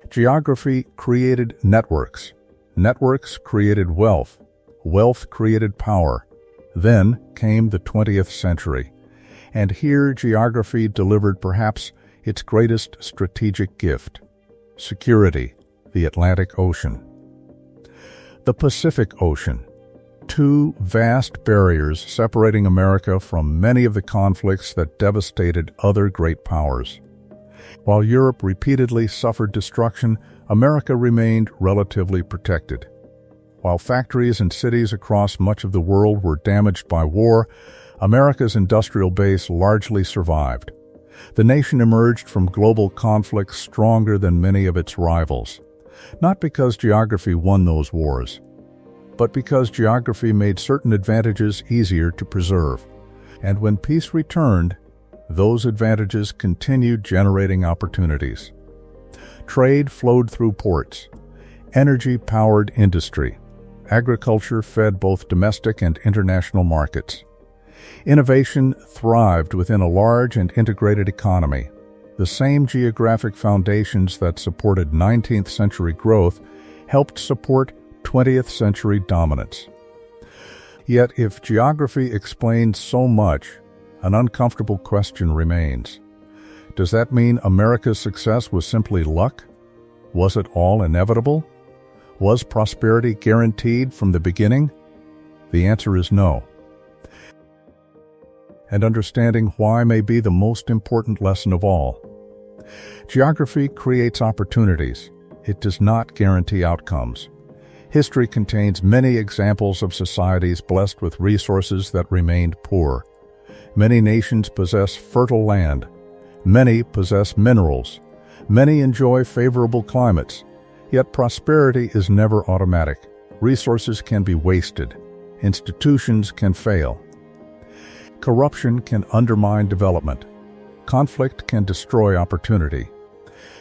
Geography created networks. Networks created wealth. Wealth created power. Then came the 20th century. And here geography delivered perhaps its greatest strategic gift: security, the Atlantic Ocean. The Pacific Ocean. Two vast barriers separating America from many of the conflicts that devastated other great powers. While Europe repeatedly suffered destruction, America remained relatively protected. While factories and cities across much of the world were damaged by war, America's industrial base largely survived. The nation emerged from global conflicts stronger than many of its rivals, not because geography won those wars, but because geography made certain advantages easier to preserve. And when peace returned, those advantages continued generating opportunities. Trade flowed through ports. Energy powered industry. Agriculture fed both domestic and international markets. Innovation thrived within a large and integrated economy. The same geographic foundations that supported 19th century growth helped support 20th century dominance. Yet if geography explains so much, an uncomfortable question remains. Does that mean America's success was simply luck? Was it all inevitable? Was prosperity guaranteed from the beginning? The answer is no. And understanding why may be the most important lesson of all. Geography creates opportunities. It does not guarantee outcomes. History contains many examples of societies blessed with resources that remained poor. Many nations possess fertile land. Many possess minerals. Many enjoy favorable climates. Yet prosperity is never automatic. Resources can be wasted. Institutions can fail. Corruption can undermine development. Conflict can destroy opportunity.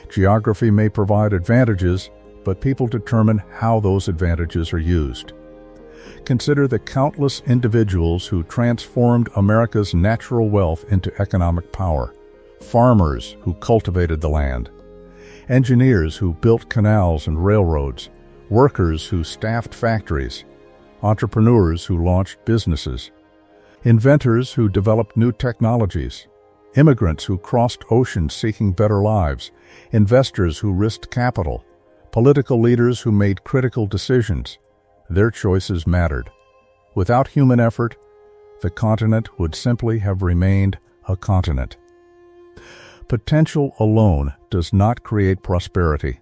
Geography may provide advantages, but people determine how those advantages are used. Consider the countless individuals who transformed America's natural wealth into economic power. Farmers who cultivated the land. Engineers who built canals and railroads. Workers who staffed factories. Entrepreneurs who launched businesses. Inventors who developed new technologies. Immigrants who crossed oceans seeking better lives. Investors who risked capital. Political leaders who made critical decisions. Their choices mattered. Without human effort, the continent would simply have remained a continent. Potential alone does not create prosperity.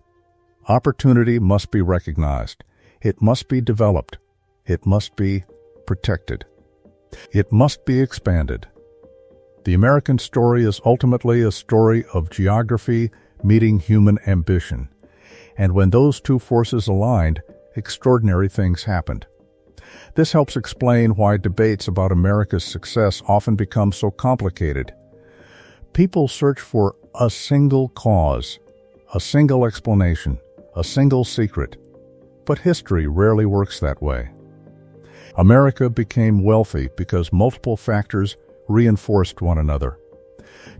Opportunity must be recognized. It must be developed. It must be protected. It must be expanded. The American story is ultimately a story of geography meeting human ambition. And when those two forces aligned, extraordinary things happened. This helps explain why debates about America's success often become so complicated. People search for a single cause, a single explanation, a single secret. But history rarely works that way. America became wealthy because multiple factors reinforced one another.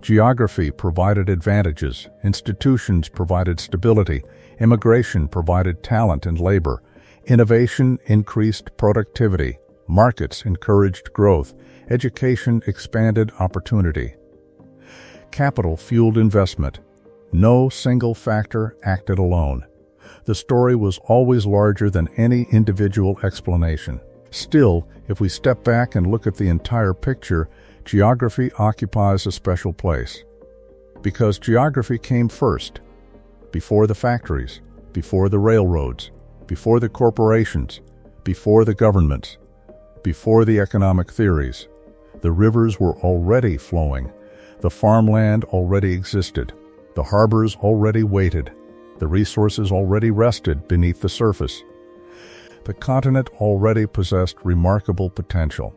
Geography provided advantages, institutions provided stability, immigration provided talent and labor, innovation increased productivity, markets encouraged growth, education expanded opportunity. Capital fueled investment. No single factor acted alone. The story was always larger than any individual explanation. Still, if we step back and look at the entire picture, geography occupies a special place. Because geography came first, before the factories, before the railroads, before the corporations, before the governments, before the economic theories. The rivers were already flowing. The farmland already existed. The harbors already waited. The resources already rested beneath the surface. The continent already possessed remarkable potential.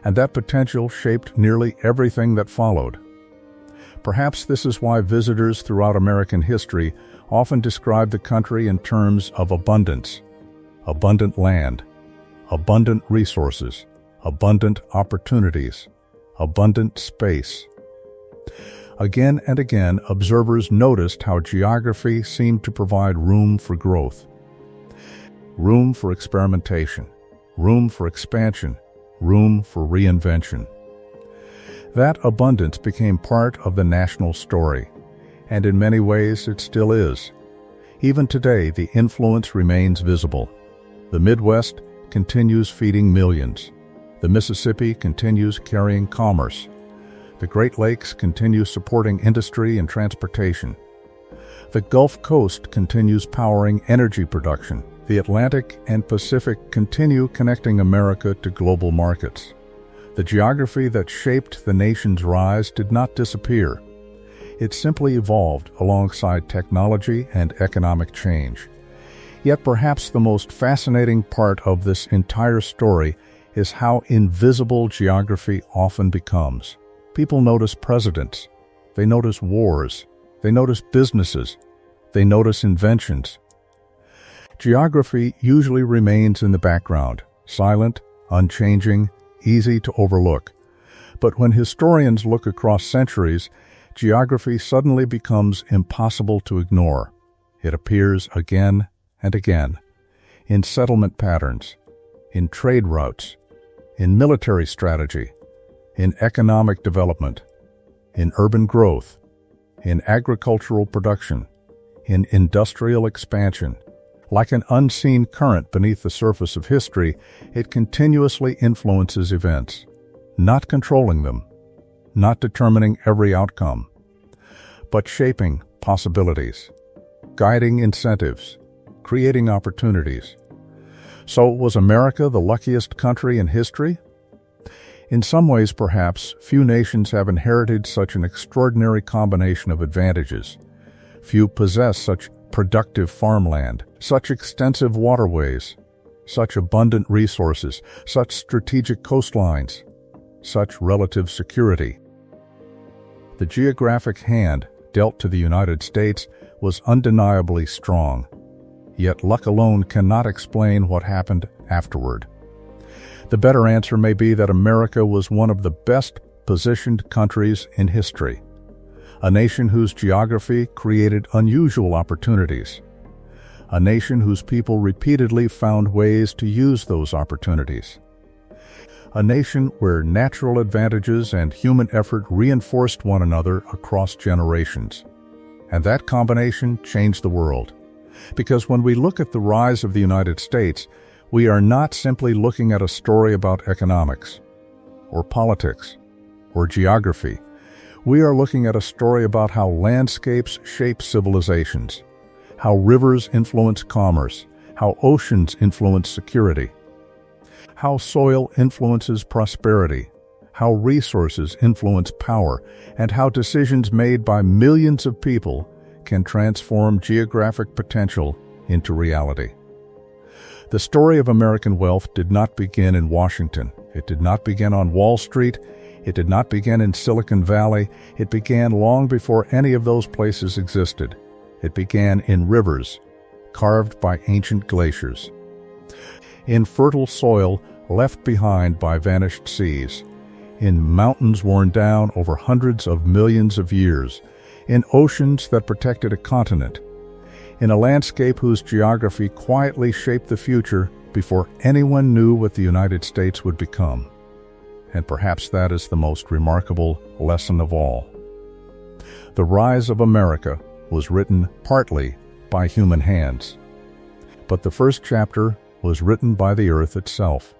And that potential shaped nearly everything that followed. Perhaps this is why visitors throughout American history often describe the country in terms of abundance. Abundant land, abundant resources, abundant opportunities, abundant space. Again and again, observers noticed how geography seemed to provide room for growth, room for experimentation, room for expansion, room for reinvention. That abundance became part of the national story, and in many ways it still is. Even today, the influence remains visible. The Midwest continues feeding millions. The Mississippi continues carrying commerce. The Great Lakes continue supporting industry and transportation. The Gulf Coast continues powering energy production. The Atlantic and Pacific continue connecting America to global markets. The geography that shaped the nation's rise did not disappear. It simply evolved alongside technology and economic change. Yet perhaps the most fascinating part of this entire story is how invisible geography often becomes. People notice presidents, they notice wars, they notice businesses, they notice inventions. Geography usually remains in the background, silent, unchanging, easy to overlook. But when historians look across centuries, geography suddenly becomes impossible to ignore. It appears again and again, in settlement patterns, in trade routes, in military strategy, in economic development, in urban growth, in agricultural production, in industrial expansion. Like an unseen current beneath the surface of history, it continuously influences events, not controlling them, not determining every outcome, but shaping possibilities, guiding incentives, creating opportunities. So was America the luckiest country in history? In some ways, perhaps, few nations have inherited such an extraordinary combination of advantages. Few possess such productive farmland, such extensive waterways, such abundant resources, such strategic coastlines, such relative security. The geographic hand dealt to the United States was undeniably strong, yet luck alone cannot explain what happened afterward. The better answer may be that America was one of the best-positioned countries in history, a nation whose geography created unusual opportunities, a nation whose people repeatedly found ways to use those opportunities, a nation where natural advantages and human effort reinforced one another across generations. And that combination changed the world. Because when we look at the rise of the United States, we are not simply looking at a story about economics, or politics, or geography. We are looking at a story about how landscapes shape civilizations, how rivers influence commerce, how oceans influence security. How soil influences prosperity, how resources influence power, and how decisions made by millions of people can transform geographic potential into reality. The story of American wealth did not begin in Washington. It did not begin on Wall Street. It did not begin in Silicon Valley. It began long before any of those places existed. It began in rivers, carved by ancient glaciers, in fertile soil left behind by vanished seas, in mountains worn down over hundreds of millions of years, in oceans that protected a continent, in a landscape whose geography quietly shaped the future before anyone knew what the United States would become. And perhaps that is the most remarkable lesson of all. The rise of America was written partly by human hands, but the first chapter was written by the earth itself.